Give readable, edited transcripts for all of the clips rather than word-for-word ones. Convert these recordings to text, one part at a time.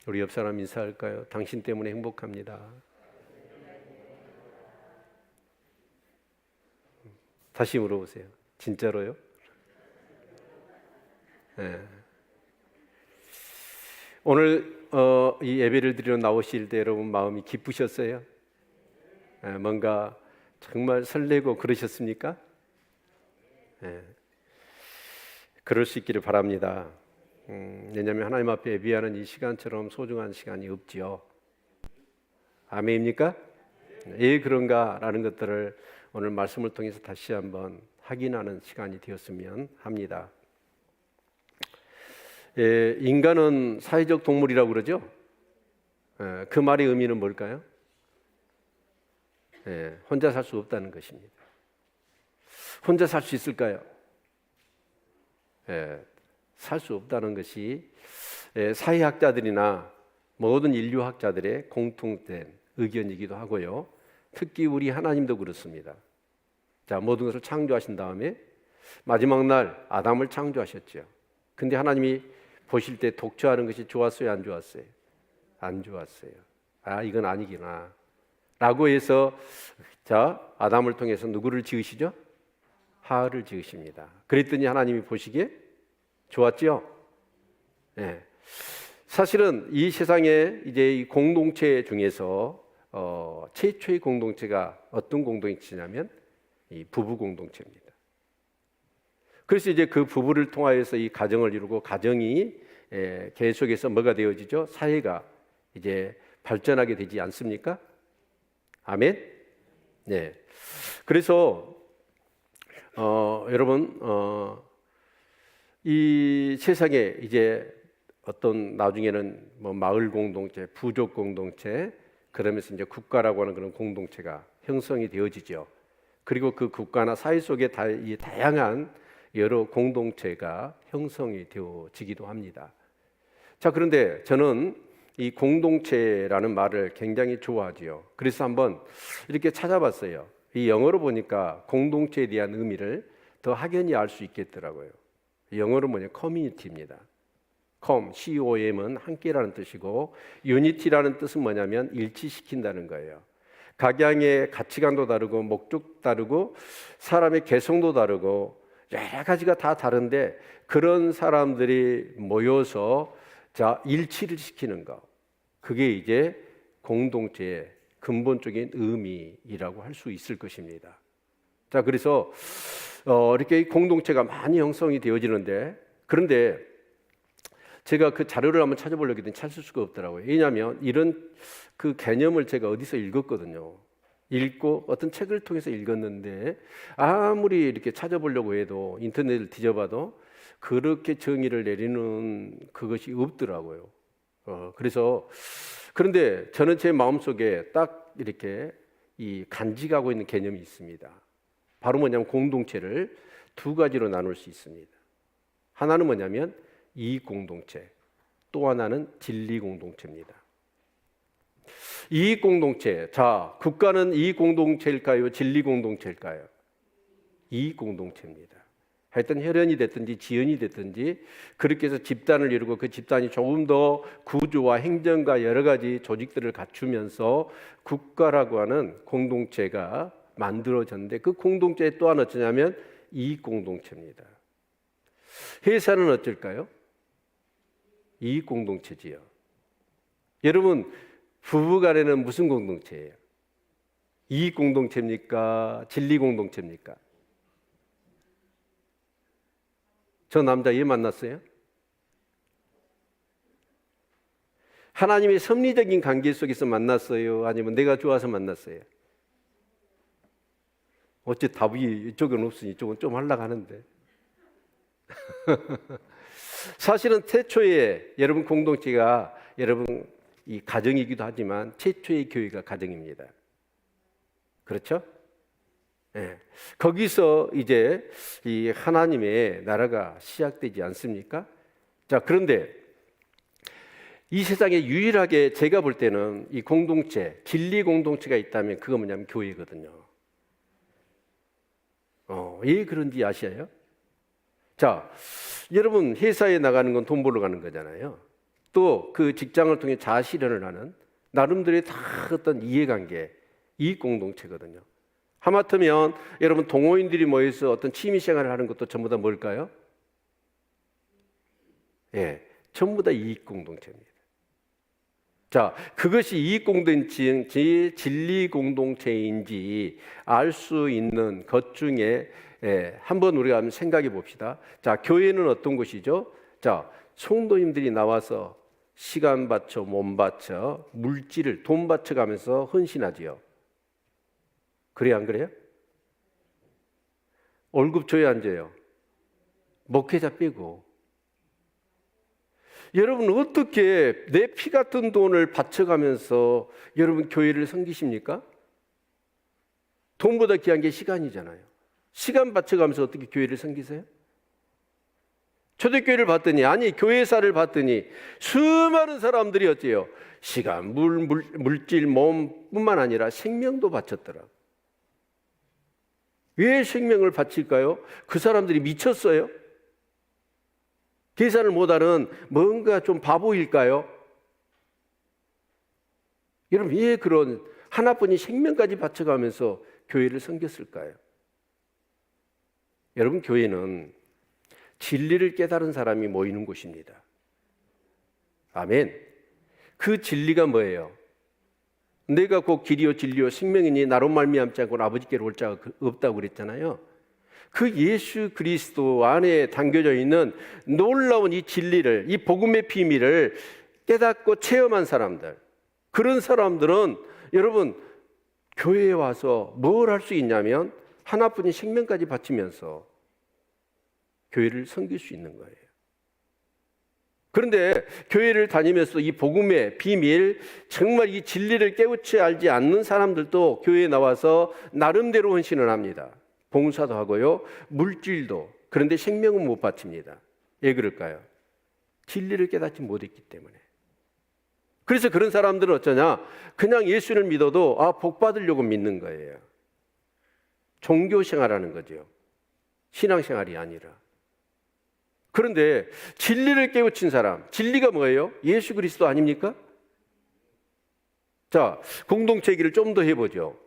우리 옆 사람 인사할까요? 당신 때문에 행복합니다. 다시 물어보세요. 진짜로요? 네. 오늘 이 예배를 드리러 나오실 때 여러분 마음이 기쁘셨어요? 네, 뭔가 정말 설레고 그러셨습니까? 네. 그럴 수 있기를 바랍니다. 왜냐하면 하나님 앞에 예배하는 이 시간처럼 소중한 시간이 없지요. 아멘입니까? 왜 그런가라는 것들을 오늘 말씀을 통해서 다시 한번 확인하는 시간이 되었으면 합니다. 인간은 사회적 동물이라고 그러죠? 그 말의 의미는 뭘까요? 혼자 살 수 없다는 것입니다. 혼자 살 수 있을까요? 살 수 없다는 것이 사회학자들이나 모든 인류학자들의 공통된 의견이기도 하고요. 특히 우리 하나님도 그렇습니다. 자, 모든 것을 창조하신 다음에 마지막 날 아담을 창조하셨죠. 근데 하나님이 보실 때 독처하는 것이 좋았어요, 안 좋았어요? 안 좋았어요. 아, 이건 아니구나 라고 해서 자, 아담을 통해서 누구를 지으시죠? 하와를 지으십니다. 그랬더니 하나님이 보시기에 좋았죠? 네. 사실은 이 세상에 이제 이 공동체 중에서 최초의 공동체가 어떤 공동체냐면 이 부부 공동체입니다. 그래서 이제 그 부부를 통하여서 이 가정을 이루고 가정이 계속해서 뭐가 되어지죠? 사회가 이제 발전하게 되지 않습니까? 아멘? 네. 그래서 여러분 이 세상에 이제 어떤 나중에는 뭐 마을 공동체, 부족 공동체, 그러면서 이제 국가라고 하는 그런 공동체가 형성이 되어지죠. 그리고 그 국가나 사회 속에 이 다양한 여러 공동체가 형성이 되어지기도 합니다. 자, 그런데 저는 이 공동체라는 말을 굉장히 좋아하지요. 그래서 한번 이렇게 찾아봤어요. 이 영어로 보니까 공동체에 대한 의미를 더 확연히 알 수 있겠더라고요. 영어로 뭐냐? 커뮤니티입니다. COM은 함께라는 뜻이고 유니티라는 뜻은 뭐냐면 일치시킨다는 거예요. 각양의 가치관도 다르고 목적도 다르고 사람의 개성도 다르고 여러 가지가 다 다른데 그런 사람들이 모여서 자, 일치를 시키는 것, 그게 이제 공동체의 근본적인 의미라고 할 수 있을 것입니다. 자, 그래서 이렇게 공동체가 많이 형성이 되어지는데, 그런데 제가 그 자료를 한번 찾아보려고 했더니 찾을 수가 없더라고요. 왜냐하면 이런 그 개념을 제가 어디서 읽었거든요. 읽고 어떤 책을 통해서 읽었는데 아무리 이렇게 찾아보려고 해도 인터넷을 뒤져봐도 그렇게 정의를 내리는 그것이 없더라고요. 그래서 그런데 저는 제 마음속에 딱 이렇게 이 간직하고 있는 개념이 있습니다. 바로 뭐냐면 공동체를 두 가지로 나눌 수 있습니다. 하나는 뭐냐면 이익 공동체, 또 하나는 진리 공동체입니다. 이익 공동체, 자, 국가는 이익 공동체일까요? 진리 공동체일까요? 이익 공동체입니다. 하여튼 혈연이 됐든지 지연이 됐든지 그렇게 해서 집단을 이루고 그 집단이 조금 더 구조와 행정과 여러 가지 조직들을 갖추면서 국가라고 하는 공동체가 만들어졌는데 그 공동체에 또 하나 어쩌냐면 이익 공동체입니다. 회사는 어쩔까요? 이익 공동체지요. 여러분, 부부간에는 무슨 공동체예요? 이익 공동체입니까? 진리 공동체입니까? 저 남자 얘 만났어요? 하나님의 섭리적인 관계 속에서 만났어요? 아니면 내가 좋아서 만났어요? 어째 답이 이쪽은 없으니 이쪽은 좀 하려고 하는데 사실은 최초의 여러분 공동체가 여러분 이 가정이기도 하지만 최초의 교회가 가정입니다. 그렇죠? 네. 거기서 이제 이 하나님의 나라가 시작되지 않습니까? 자, 그런데 이 세상에 유일하게 제가 볼 때는 이 공동체, 진리 공동체가 있다면 그거 뭐냐면 교회거든요. 왜 그런지 아시아요? 자, 여러분 회사에 나가는 건 돈 벌러 가는 거잖아요. 또 그 직장을 통해 자아 실현을 하는 나름대로의 다 어떤 이해관계, 이익 공동체거든요. 하마터면 여러분 동호인들이 모여서 어떤 취미 생활을 하는 것도 전부 다 뭘까요? 예, 전부 다 이익 공동체입니다. 자, 그것이 이익 공동체인지 진리 공동체인지 알 수 있는 것 중에 한번 우리가 한번 생각해 봅시다. 자, 교회는 어떤 곳이죠? 자, 성도님들이 나와서 시간 바쳐, 몸 바쳐, 물질을 돈 바쳐 가면서 헌신하지요. 그래요, 안 그래요? 월급 줘야 앉아요. 목회자 빼고. 여러분 어떻게 내 피 같은 돈을 바쳐가면서 여러분 교회를 섬기십니까? 돈보다 귀한 게 시간이잖아요. 시간 바쳐가면서 어떻게 교회를 섬기세요? 초대교회를 봤더니, 아니 교회사를 봤더니 수많은 사람들이 어때요? 시간, 물질, 몸뿐만 아니라 생명도 바쳤더라. 왜 생명을 바칠까요? 그 사람들이 미쳤어요? 계산을 못하는 뭔가 좀 바보일까요? 여러분 왜 그런 하나뿐인 생명까지 바쳐가면서 교회를 섬겼을까요? 여러분 교회는 진리를 깨달은 사람이 모이는 곳입니다. 아멘. 그 진리가 뭐예요? 내가 곧 길이요 진리요 생명이니 나로 말미암지 않고는 아버지께로 올 자가 없다고 그랬잖아요. 그 예수 그리스도 안에 담겨져 있는 놀라운 이 진리를, 이 복음의 비밀을 깨닫고 체험한 사람들, 그런 사람들은 여러분 교회에 와서 뭘 할 수 있냐면 하나뿐인 생명까지 바치면서 교회를 섬길 수 있는 거예요. 그런데 교회를 다니면서 이 복음의 비밀, 정말 이 진리를 깨우쳐 알지 않는 사람들도 교회에 나와서 나름대로 헌신을 합니다. 봉사도 하고요, 물질도. 그런데 생명은 못 바칩니다. 왜 그럴까요? 진리를 깨닫지 못했기 때문에. 그래서 그런 사람들은 어쩌냐? 그냥 예수를 믿어도 복 받으려고 믿는 거예요. 종교 생활하는 거죠. 신앙 생활이 아니라. 그런데 진리를 깨우친 사람, 진리가 뭐예요? 예수 그리스도 아닙니까? 자, 공동체 얘기를 좀 더 해보죠.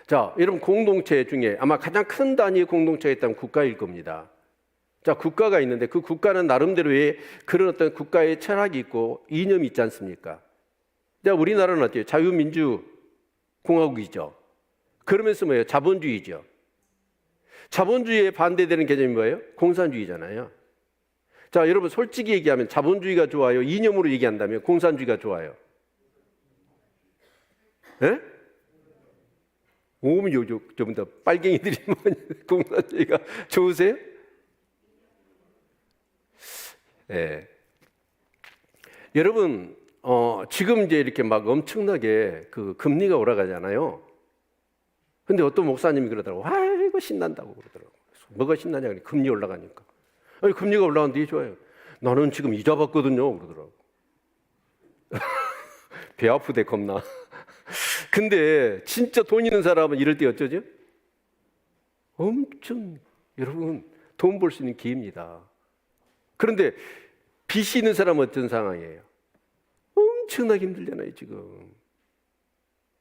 자, 여러분 공동체 중에 아마 가장 큰 단위의 공동체가 있다면 국가일 겁니다. 자, 국가가 있는데 그 국가는 나름대로의 그런 어떤 국가의 철학이 있고 이념이 있지 않습니까? 자, 우리나라는 어때요? 자유민주공화국이죠. 그러면서 뭐예요? 자본주의죠. 자본주의에 반대되는 개념이 뭐예요? 공산주의잖아요. 자, 여러분 솔직히 얘기하면 자본주의가 좋아요? 이념으로 얘기한다면 공산주의가 좋아요? 예? 오면 좀 더 빨갱이들이 공산주의가 좋으세요? 예. 여러분 지금 이제 이렇게 막 엄청나게 그 금리가 올라가잖아요. 근데 어떤 목사님이 그러더라고. 아이고 신난다고 그러더라고. 뭐가 신나냐? 그러니 금리 올라가니까. 아니 금리가 올라가는데 좋아요. 나는 지금 이자 받거든요. 그러더라고. 배 아프대 겁나. 근데 진짜 돈 있는 사람은 이럴 때 어쩌죠? 엄청 여러분 돈 벌 수 있는 기회입니다. 그런데 빚이 있는 사람은 어떤 상황이에요? 엄청나게 힘들잖아요 지금.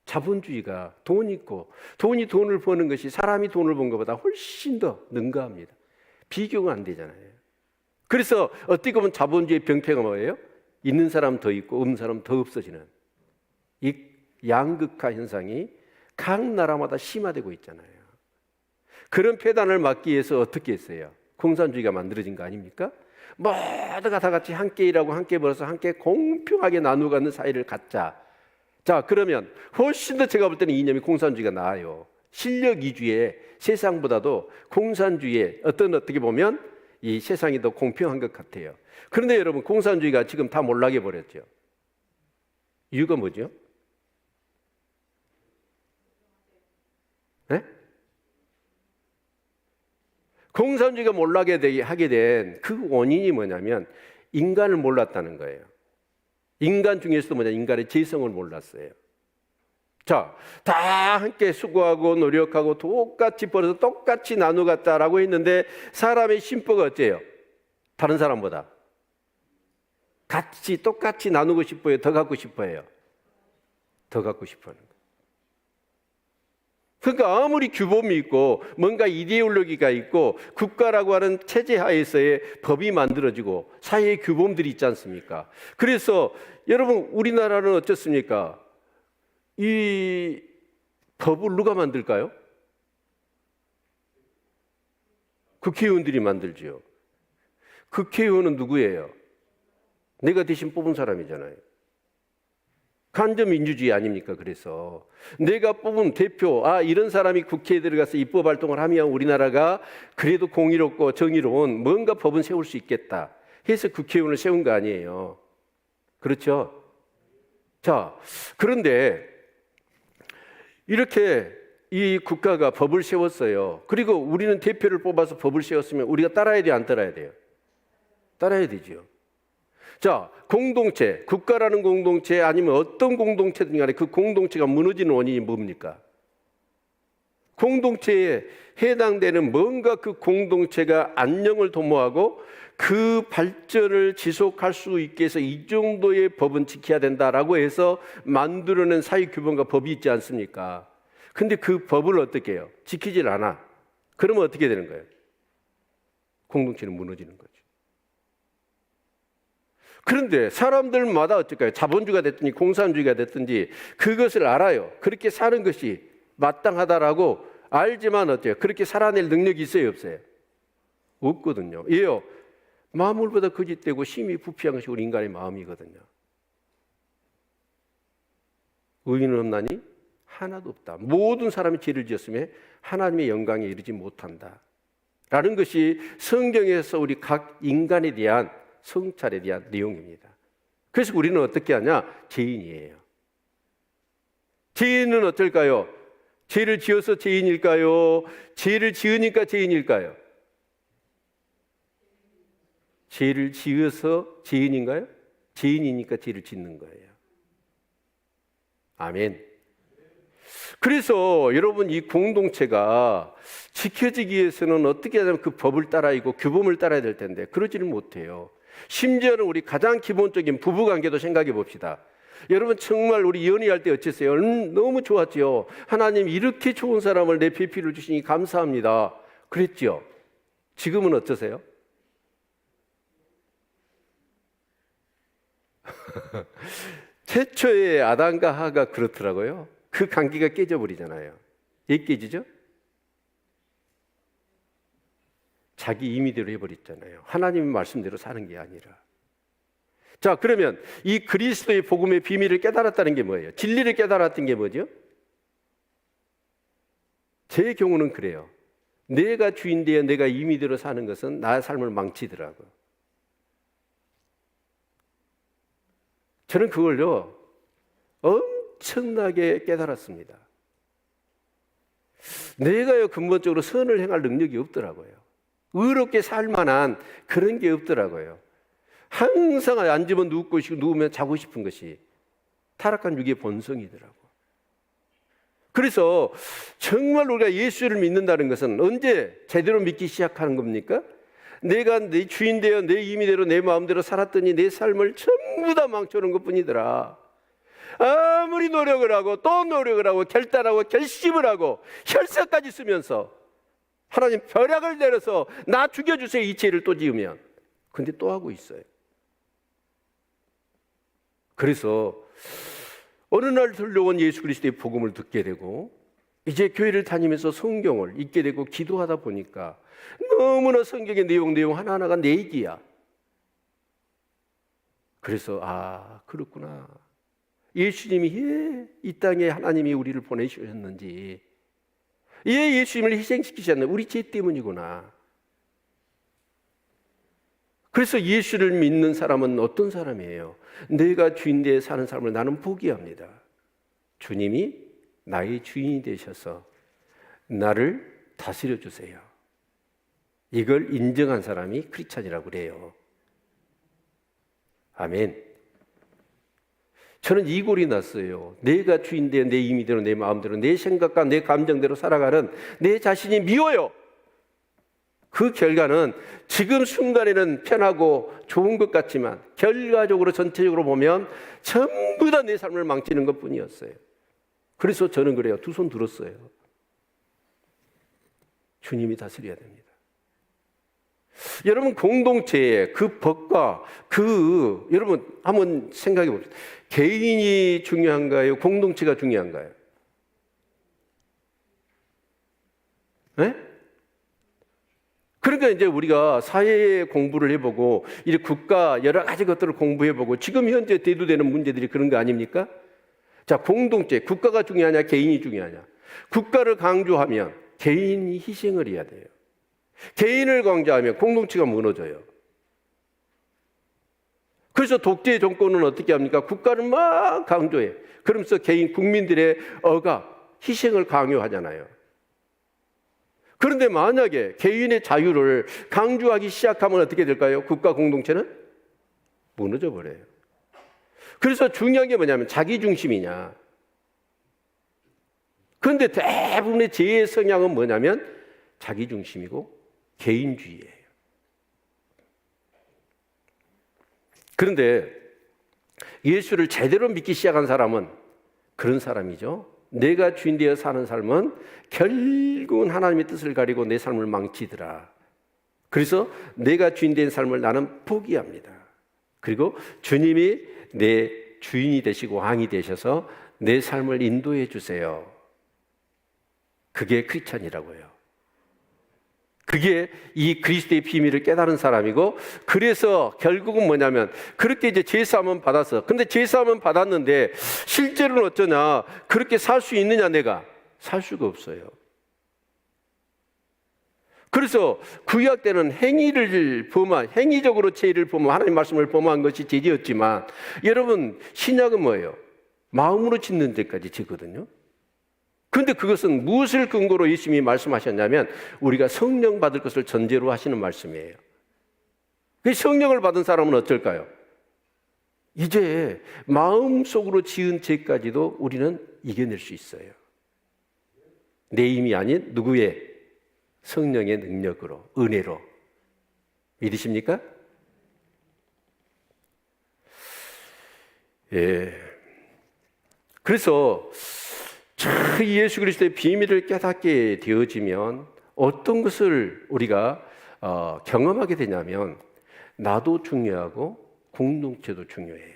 자본주의가 돈 있고 돈이 돈을 버는 것이 사람이 돈을 번 것보다 훨씬 더 능가합니다. 비교가 안 되잖아요. 그래서 어떻게 보면 자본주의의 병폐가 뭐예요? 있는 사람 더 있고 없는 사람 더 없어지는 이 양극화 현상이 각 나라마다 심화되고 있잖아요. 그런 폐단을 막기 위해서 어떻게 했어요? 공산주의가 만들어진 거 아닙니까? 모두가 다 같이 함께 일하고 함께 벌어서 함께 공평하게 나누어 가는 사회를 갖자. 자, 그러면 훨씬 더 제가 볼 때는 이념이 공산주의가 나아요. 실력 위주의 세상보다도 공산주의의 어떻게 보면 이 세상이 더 공평한 것 같아요. 그런데 여러분 공산주의가 지금 다 몰락해 버렸죠. 이유가 뭐죠? 네? 공산주의가 몰락하게 하게 된 그 원인이 뭐냐면 인간을 몰랐다는 거예요. 인간 중에서도 뭐냐? 인간의 재성을 몰랐어요. 자, 다 함께 수고하고 노력하고 똑같이 벌어서 똑같이 나누어 갖자라고 했는데 사람의 심보가 어때요? 다른 사람보다 같이 똑같이 나누고 싶어요? 더 갖고 싶어요? 더 갖고 싶어요. 그러니까 아무리 규범이 있고 뭔가 이데올로기가 있고 국가라고 하는 체제 하에서의 법이 만들어지고 사회의 규범들이 있지 않습니까? 그래서 여러분 우리나라는 어떻습니까? 이 법을 누가 만들까요? 국회의원들이 만들죠. 국회의원은 누구예요? 내가 대신 뽑은 사람이잖아요. 간접민주주의 아닙니까? 그래서 내가 뽑은 대표, 이런 사람이 국회에 들어가서 입법 활동을 하면 우리나라가 그래도 공의롭고 정의로운 뭔가 법은 세울 수 있겠다 해서 국회의원을 세운 거 아니에요. 그렇죠? 자, 그런데 이렇게 이 국가가 법을 세웠어요. 그리고 우리는 대표를 뽑아서 법을 세웠으면 우리가 따라야 돼요? 안 따라야 돼요? 따라야 되죠. 자, 공동체, 국가라는 공동체 아니면 어떤 공동체든 간에 그 공동체가 무너지는 원인이 뭡니까? 공동체에 해당되는 뭔가 그 공동체가 안녕을 도모하고 그 발전을 지속할 수 있게 해서 이 정도의 법은 지켜야 된다라고 해서 만들어낸 사회규범과 법이 있지 않습니까? 근데 그 법을 어떻게 해요? 지키질 않아. 그러면 어떻게 되는 거예요? 공동체는 무너지는 거죠. 그런데 사람들마다 어떨까요? 자본주의가 됐든지 공산주의가 됐든지 그것을 알아요. 그렇게 사는 것이 마땅하다라고 알지만 어때요? 그렇게 살아낼 능력이 있어요? 없어요? 없거든요. 예요. 만물보다 거짓되고 심히 부패한 것이 우리 인간의 마음이거든요. 의인은 없나니? 하나도 없다. 모든 사람이 죄를 지었음에 하나님의 영광에 이르지 못한다. 라는 것이 성경에서 우리 각 인간에 대한 성찰에 대한 내용입니다. 그래서 우리는 어떻게 하냐? 죄인이에요. 죄인은 어떨까요? 죄를 지어서 죄인일까요? 죄를 지으니까 죄인일까요? 죄를 지어서 죄인인가요? 죄인이니까 죄를 짓는 거예요. 아멘. 그래서 여러분 이 공동체가 지켜지기 위해서는 어떻게 하냐면 그 법을 따라야 하고 규범을 따라야 될 텐데 그러지는 못해요. 심지어는 우리 가장 기본적인 부부관계도 생각해 봅시다. 여러분 정말 우리 연애할 때 어땠어요? 너무 좋았죠. 하나님 이렇게 좋은 사람을 내 배필을 주시니 감사합니다. 그랬죠. 지금은 어떠세요? 최초의 아담과 하가 그렇더라고요. 그 관계가 깨져버리잖아요. 왜 깨지죠? 자기 임의대로 해버렸잖아요. 하나님의 말씀대로 사는 게 아니라. 자, 그러면 이 그리스도의 복음의 비밀을 깨달았다는 게 뭐예요? 진리를 깨달았던 게 뭐죠? 제 경우는 그래요. 내가 주인되어 내가 임의대로 사는 것은 나의 삶을 망치더라고요. 저는 그걸요 엄청나게 깨달았습니다. 내가요 근본적으로 선을 행할 능력이 없더라고요. 의롭게 살 만한 그런 게 없더라고요. 항상 앉으면 눕고 싶고 누우면 자고 싶은 것이 타락한 육의 본성이더라고요. 그래서 정말 우리가 예수를 믿는다는 것은 언제 제대로 믿기 시작하는 겁니까? 내가 내 주인 되어 내 임의대로 내 마음대로 살았더니 내 삶을 전부 다 망쳐놓은 것뿐이더라. 아무리 노력을 하고 또 노력을 하고 결단하고 결심을 하고 혈세까지 쓰면서 하나님 벼락을 내려서 나 죽여주세요 이 죄를 또 지으면 근데 또 하고 있어요. 그래서 어느 날 들려온 예수 그리스도의 복음을 듣게 되고 이제 교회를 다니면서 성경을 읽게 되고 기도하다 보니까 너무나 성경의 내용 하나하나가 내 얘기야. 그래서 그렇구나. 예수님이 이 땅에 하나님이 우리를 보내주셨는지 예수님을 희생시키셨네. 우리 죄 때문이구나. 그래서 예수를 믿는 사람은 어떤 사람이에요? 내가 주인되어 사는 삶을 나는 포기합니다. 주님이 나의 주인이 되셔서 나를 다스려 주세요. 이걸 인정한 사람이 크리스찬이라고 그래요. 아멘. 저는 이 골이 났어요. 내가 주인되어 내 임의대로 내 마음대로 내 생각과 내 감정대로 살아가는 내 자신이 미워요. 그 결과는 지금 순간에는 편하고 좋은 것 같지만 결과적으로 전체적으로 보면 전부 다 내 삶을 망치는 것뿐이었어요. 그래서 저는 그래요. 두 손 들었어요. 주님이 다스려야 됩니다. 여러분, 공동체의 그 법과 여러분 한번 생각해 봅시다. 개인이 중요한가요? 공동체가 중요한가요? 네? 그러니까 이제 우리가 사회 공부를 해보고 이 국가 여러 가지 것들을 공부해보고 지금 현재 대두되는 문제들이 그런 거 아닙니까? 자, 공동체, 국가가 중요하냐, 개인이 중요하냐? 국가를 강조하면 개인이 희생을 해야 돼요. 개인을 강조하면 공동체가 무너져요. 그래서 독재 정권은 어떻게 합니까? 국가를 막 강조해. 그러면서 개인 국민들의 억압, 희생을 강요하잖아요. 그런데 만약에 개인의 자유를 강조하기 시작하면 어떻게 될까요? 국가 공동체는 무너져 버려요. 그래서 중요한 게 뭐냐면 자기 중심이냐. 그런데 대부분의 죄의 성향은 뭐냐면 자기 중심이고 개인주의예요. 그런데 예수를 제대로 믿기 시작한 사람은 그런 사람이죠. 내가 주인 되어 사는 삶은 결국은 하나님의 뜻을 가리고 내 삶을 망치더라. 그래서 내가 주인 된 삶을 나는 포기합니다. 그리고 주님이 내 주인이 되시고 왕이 되셔서 내 삶을 인도해 주세요. 그게 크리스찬이라고요. 그게 이 그리스도의 비밀을 깨달은 사람이고, 그래서 결국은 뭐냐면 그렇게 이제 제사함은 받았어. 근데 제사함은 받았는데 실제로는 어쩌냐? 그렇게 살 수 있느냐? 내가 살 수가 없어요. 그래서 구약 때는 행위적으로 죄를 범한, 하나님 말씀을 범한 것이 죄지었지만, 여러분 신약은 뭐예요? 마음으로 짓는 데까지 죄거든요. 그런데 그것은 무엇을 근거로 예수님이 말씀하셨냐면 우리가 성령 받을 것을 전제로 하시는 말씀이에요. 그 성령을 받은 사람은 어떨까요? 이제 마음속으로 지은 죄까지도 우리는 이겨낼 수 있어요. 내 힘이 아닌 누구의? 성령의 능력으로, 은혜로. 믿으십니까? 예. 그래서 예수 그리스도의 비밀을 깨닫게 되어지면 어떤 것을 우리가 경험하게 되냐면 나도 중요하고 공동체도 중요해요.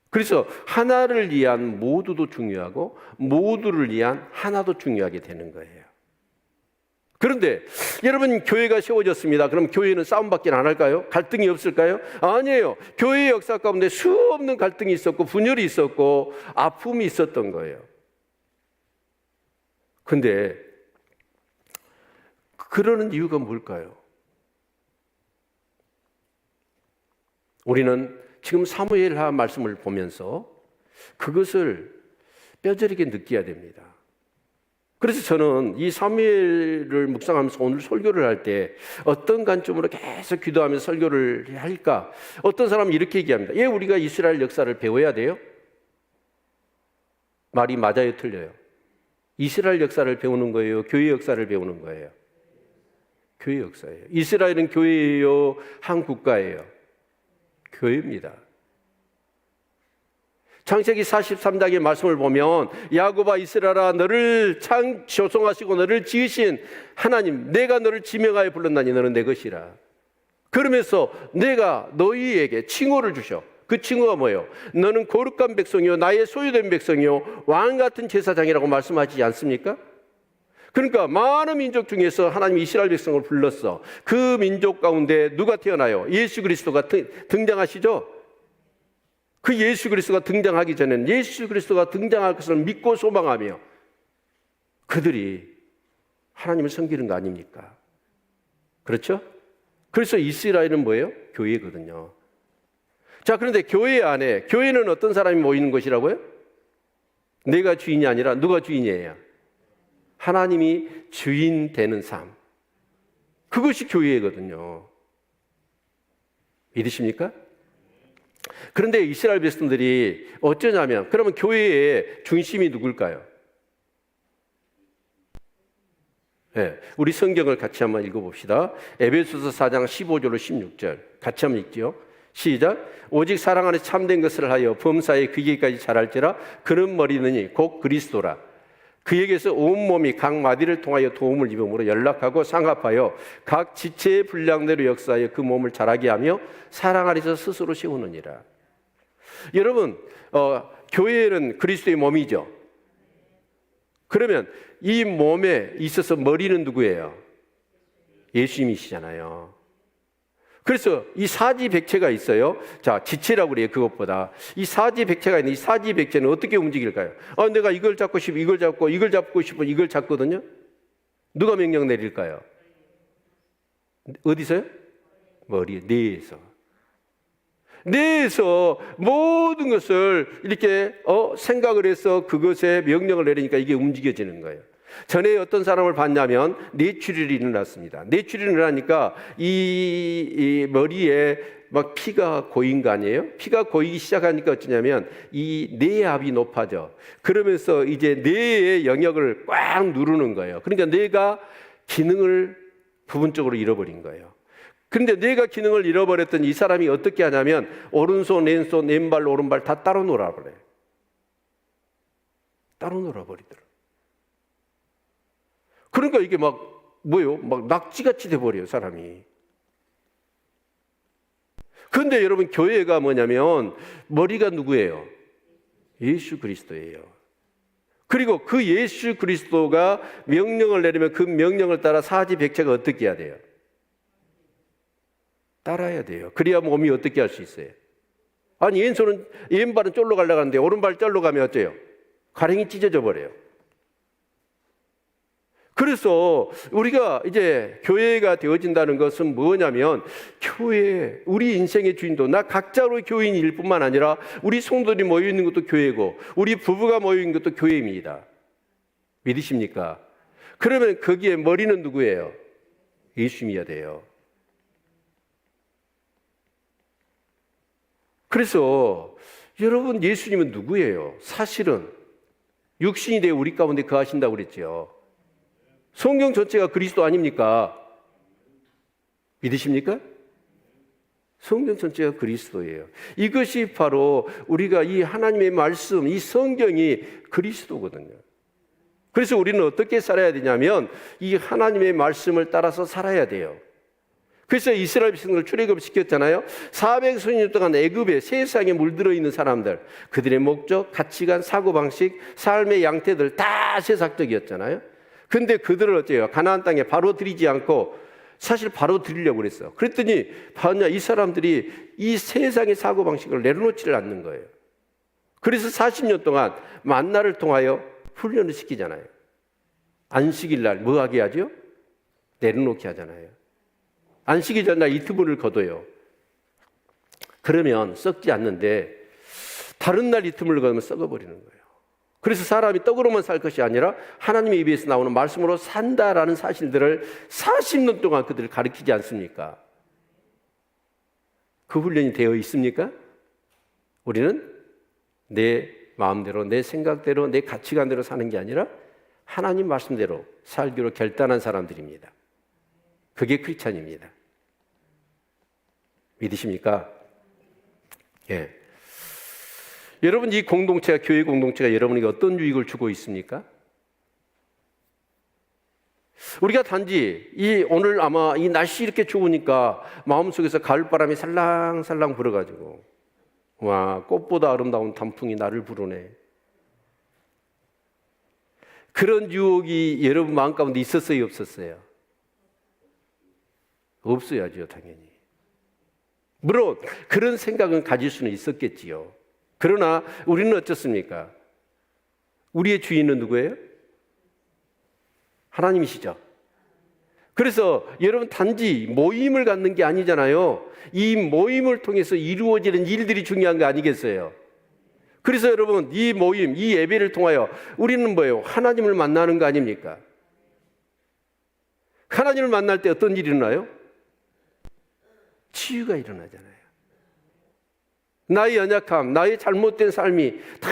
그래서 하나를 위한 모두도 중요하고 모두를 위한 하나도 중요하게 되는 거예요. 그런데 여러분, 교회가 세워졌습니다. 그럼 교회는 싸움밖에 안 할까요? 갈등이 없을까요? 아니에요. 교회의 역사 가운데 수없는 갈등이 있었고 분열이 있었고 아픔이 있었던 거예요. 근데 그러는 이유가 뭘까요? 우리는 지금 사무엘하 말씀을 보면서 그것을 뼈저리게 느껴야 됩니다. 그래서 저는 이 사무엘을 묵상하면서 오늘 설교를 할 때 어떤 관점으로 계속 기도하면서 설교를 할까? 어떤 사람은 이렇게 얘기합니다. 예, 우리가 이스라엘 역사를 배워야 돼요? 말이 맞아요, 틀려요? 이스라엘 역사를 배우는 거예요? 교회 역사를 배우는 거예요? 교회 역사예요. 이스라엘은 교회예요? 한 국가예요? 교회입니다. 창세기 43장의 말씀을 보면 야곱아 이스라엘아 너를 조성하시고 너를 지으신 하나님, 내가 너를 지명하여 불렀나니 너는 내 것이라. 그러면서 내가 너희에게 칭호를 주셔. 그 칭호가 뭐예요? 너는 거룩한 백성이요 나의 소유된 백성이요 왕 같은 제사장이라고 말씀하지 않습니까? 그러니까 많은 민족 중에서 하나님이 이스라엘 백성을 불렀어. 그 민족 가운데 누가 태어나요? 예수 그리스도가 등장하시죠? 그 예수 그리스도가 등장하기 전에는 예수 그리스도가 등장할 것을 믿고 소망하며 그들이 하나님을 섬기는 거 아닙니까? 그렇죠? 그래서 이스라엘은 뭐예요? 교회거든요. 자, 그런데 교회 안에, 교회는 어떤 사람이 모이는 곳이라고요? 내가 주인이 아니라 누가 주인이에요? 하나님이 주인 되는 삶. 그것이 교회거든요. 믿으십니까? 그런데 이스라엘 백성들이 어쩌냐면, 그러면 교회의 중심이 누굴까요? 예, 우리 성경을 같이 한번 읽어봅시다. 에베소서 4장 15절로 16절 같이 한번 읽지요. 시작. 오직 사랑 안에 참된 것을 하여 범사에 그에게까지 자랄지라. 그는 머리느니 곧 그리스도라. 그에게서 온몸이 각 마디를 통하여 도움을 입음으로 연락하고 상합하여 각 지체의 분량대로 역사하여 그 몸을 자라게 하며 사랑 안에서 스스로 세우느니라. 여러분, 교회는 그리스도의 몸이죠. 그러면 이 몸에 있어서 머리는 누구예요? 예수님이시잖아요. 그래서 이 사지백체가 있어요. 자, 지체라고 그래요. 그것보다 이 사지백체가 있는데 이 사지백체는 어떻게 움직일까요? 내가 이걸 잡고 싶어, 이걸 잡고 싶어, 이걸 잡거든요. 누가 명령 내릴까요? 어디서요? 머리에, 뇌에서 모든 것을 이렇게 생각을 해서 그것에 명령을 내리니까 이게 움직여지는 거예요. 전에 어떤 사람을 봤냐면 뇌출혈이 일어났습니다. 뇌출혈이 일어나니까 이 머리에 막 피가 고인 거 아니에요? 피가 고이기 시작하니까 어쩌냐면 이 뇌압이 높아져. 그러면서 이제 뇌의 영역을 꽉 누르는 거예요. 그러니까 뇌가 기능을 부분적으로 잃어버린 거예요. 그런데 뇌가 기능을 잃어버렸더니 이 사람이 어떻게 하냐면 오른손, 왼손, 왼발, 오른발 다 따로 놀아버려요. 따로 놀아버리더라고요. 그러니까 이게 막 낙지같이 돼버려요, 사람이. 그런데 여러분, 교회가 뭐냐면 머리가 누구예요? 예수 그리스도예요. 그리고 그 예수 그리스도가 명령을 내리면 그 명령을 따라 사지백체가 어떻게 해야 돼요? 따라야 돼요. 그래야 몸이 어떻게 할 수 있어요? 아니, 왼발은 쫄로 가려고 하는데 오른발 쫄로 가면 어때요? 가랭이 찢어져 버려요. 그래서 우리가 이제 교회가 되어진다는 것은 뭐냐면 교회, 우리 인생의 주인도 나 각자로 교인일 뿐만 아니라 우리 성도들이 모여 있는 것도 교회고 우리 부부가 모여 있는 것도 교회입니다. 믿으십니까? 그러면 거기에 머리는 누구예요? 예수님이어야 돼요. 그래서 여러분, 예수님은 누구예요? 사실은 육신이 되어 우리 가운데 거하신다고 그랬죠. 성경 전체가 그리스도 아닙니까? 믿으십니까? 성경 전체가 그리스도예요. 이것이 바로 우리가 이 하나님의 말씀, 이 성경이 그리스도거든요. 그래서 우리는 어떻게 살아야 되냐면 이 하나님의 말씀을 따라서 살아야 돼요. 그래서 이스라엘 백성을 출애굽시켰잖아요. 400년 동안 애굽에 세상에 물들어 있는 사람들, 그들의 목적, 가치관, 사고방식, 삶의 양태들 다 세상적이었잖아요. 근데 그들을 어째요? 가나안 땅에 바로 들이지 않고 사실 바로 들이려고 그랬어. 그랬더니 이 사람들이 이 세상의 사고방식을 내려놓지를 않는 거예요. 그래서 40년 동안 만나를 통하여 훈련을 시키잖아요. 안식일 날 뭐 하게 하죠? 내려놓게 하잖아요. 안식일 전날 이틀분을 거둬요. 그러면 썩지 않는데 다른 날 이틀분을 거두면 썩어버리는 거예요. 그래서 사람이 떡으로만 살 것이 아니라 하나님의 입에서 나오는 말씀으로 산다라는 사실들을 40년 동안 그들을 가르치지 않습니까? 그 훈련이 되어 있습니까? 우리는 내 마음대로, 내 생각대로, 내 가치관대로 사는 게 아니라 하나님 말씀대로 살기로 결단한 사람들입니다. 그게 크리스찬입니다. 믿으십니까? 예. 여러분, 이 공동체가, 교회 공동체가 여러분에게 어떤 유익을 주고 있습니까? 우리가 단지 오늘 아마 이 날씨 이렇게 좋으니까 마음속에서 가을바람이 살랑살랑 불어가지고 와, 꽃보다 아름다운 단풍이 나를 부르네. 그런 유혹이 여러분 마음 가운데 있었어요, 없었어요? 없어야죠, 당연히. 물론 그런 생각은 가질 수는 있었겠지요. 그러나 우리는 어떻습니까? 우리의 주인은 누구예요? 하나님이시죠. 그래서 여러분, 단지 모임을 갖는 게 아니잖아요. 이 모임을 통해서 이루어지는 일들이 중요한 거 아니겠어요? 그래서 여러분, 이 모임, 이 예배를 통하여 우리는 뭐예요? 하나님을 만나는 거 아닙니까? 하나님을 만날 때 어떤 일이 일어나요? 치유가 일어나잖아요. 나의 연약함, 나의 잘못된 삶이 다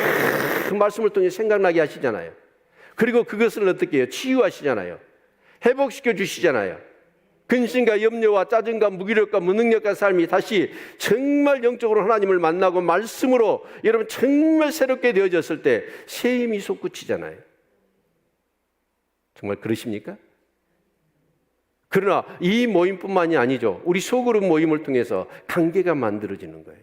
그 말씀을 통해 생각나게 하시잖아요. 그리고 그것을 어떻게 해요? 치유하시잖아요. 회복시켜 주시잖아요. 근심과 염려와 짜증과 무기력과 무능력과 삶이 다시 정말 영적으로 하나님을 만나고 말씀으로 여러분 정말 새롭게 되어졌을 때 새 힘이 솟구치잖아요. 정말 그러십니까? 그러나 이 모임뿐만이 아니죠. 우리 소그룹 모임을 통해서 관계가 만들어지는 거예요.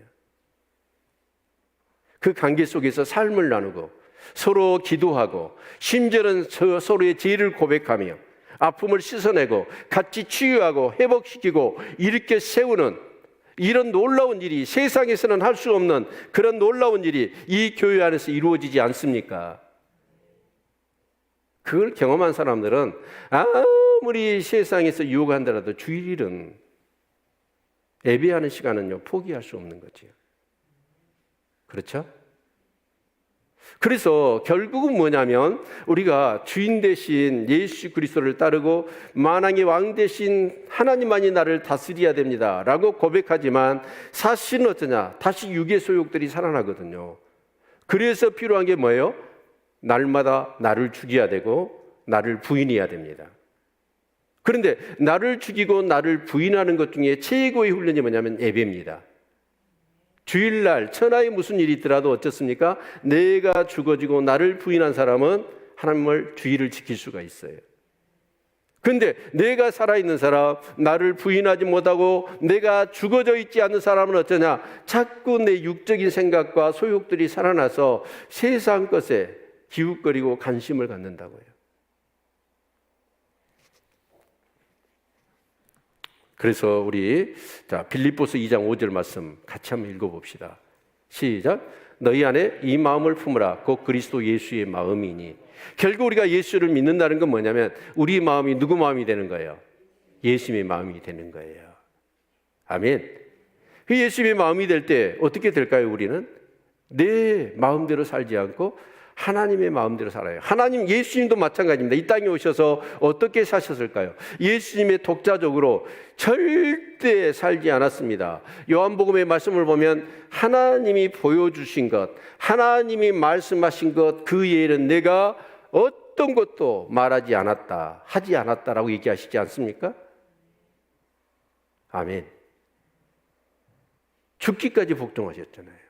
그 관계 속에서 삶을 나누고 서로 기도하고 심지어는 서로의 죄를 고백하며 아픔을 씻어내고 같이 치유하고 회복시키고 일으켜 세우는 이런 놀라운 일이 세상에서는 할 수 없는 그런 놀라운 일이 이 교회 안에서 이루어지지 않습니까? 그걸 경험한 사람들은 아무리 세상에서 유혹한다라도 주일은 예배하는 시간은요 포기할 수 없는 거죠. 그렇죠? 그래서 결국은 뭐냐면 우리가 주인 대신 예수 그리스도를 따르고 만왕의 왕 대신 하나님만이 나를 다스려야 됩니다 라고 고백하지만 사실은 어떠냐? 다시 육의 소욕들이 살아나거든요. 그래서 필요한 게 뭐예요? 날마다 나를 죽여야 되고 나를 부인해야 됩니다. 그런데 나를 죽이고 나를 부인하는 것 중에 최고의 훈련이 뭐냐면 예배입니다. 주일날 천하에 무슨 일이 있더라도 어떻습니까? 내가 죽어지고 나를 부인한 사람은 하나님을 주의를 지킬 수가 있어요. 그런데 내가 살아있는 사람, 나를 부인하지 못하고 내가 죽어져 있지 않는 사람은 어떠냐? 자꾸 내 육적인 생각과 소욕들이 살아나서 세상 것에 기웃거리고 관심을 갖는다고요. 그래서 우리 빌립보서 2장 5절 말씀 같이 한번 읽어봅시다. 시작. 너희 안에 이 마음을 품으라. 곧 그리스도 예수의 마음이니. 결국 우리가 예수를 믿는다는 건 뭐냐면 우리 마음이 누구 마음이 되는 거예요? 예수님의 마음이 되는 거예요. 아멘. 그 예수님의 마음이 될 때 어떻게 될까요? 우리는 내 마음대로 살지 않고 하나님의 마음대로 살아요. 하나님, 예수님도 마찬가지입니다. 이 땅에 오셔서 어떻게 사셨을까요? 예수님의 독자적으로 절대 살지 않았습니다. 요한복음의 말씀을 보면 하나님이 보여주신 것, 하나님이 말씀하신 것, 그 외에는 내가 어떤 것도 말하지 않았다, 하지 않았다라고 얘기하시지 않습니까? 아멘. 죽기까지 복종하셨잖아요.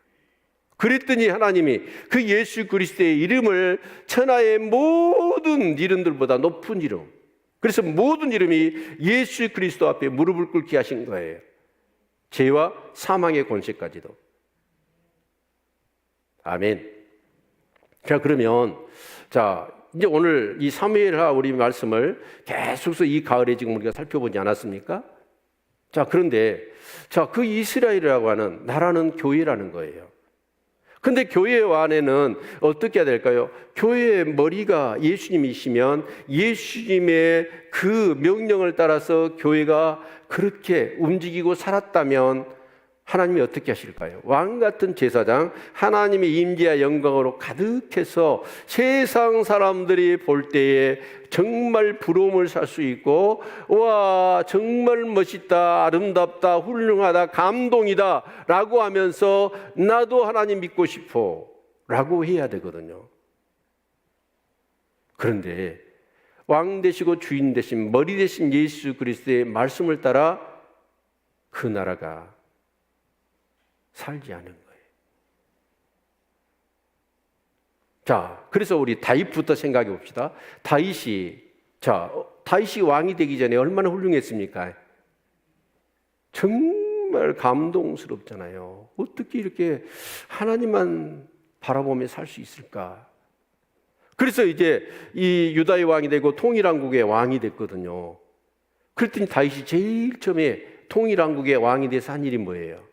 그랬더니 하나님이 그 예수 그리스도의 이름을 천하의 모든 이름들보다 높은 이름, 그래서 모든 이름이 예수 그리스도 앞에 무릎을 꿇게 하신 거예요. 죄와 사망의 권세까지도. 아멘. 자, 그러면 이제 오늘 이 사무엘하 우리 말씀을 계속해서 이 가을에 지금 우리가 살펴보지 않았습니까? 그런데 그 이스라엘이라고 하는 나라는 교회라는 거예요. 근데 교회 안에는 어떻게 해야 될까요? 교회의 머리가 예수님이시면 예수님의 그 명령을 따라서 교회가 그렇게 움직이고 살았다면 하나님이 어떻게 하실까요? 왕 같은 제사장, 하나님의 임재와 영광으로 가득해서 세상 사람들이 볼 때에 정말 부러움을 살 수 있고, 와, 정말 멋있다, 아름답다, 훌륭하다, 감동이다 라고 하면서 나도 하나님 믿고 싶어 라고 해야 되거든요. 그런데 왕 되시고 주인 되신 머리 되신 예수 그리스도의 말씀을 따라 그 나라가 살지 않은 거예요. 그래서 우리 다윗부터 생각해 봅시다. 다윗이 왕이 되기 전에 얼마나 훌륭했습니까? 정말 감동스럽잖아요. 어떻게 이렇게 하나님만 바라보며 살 수 있을까? 그래서 이제 이 유다의 왕이 되고 통일왕국의 왕이 됐거든요. 그랬더니 다윗이 제일 처음에 통일왕국의 왕이 돼서 한 일이 뭐예요?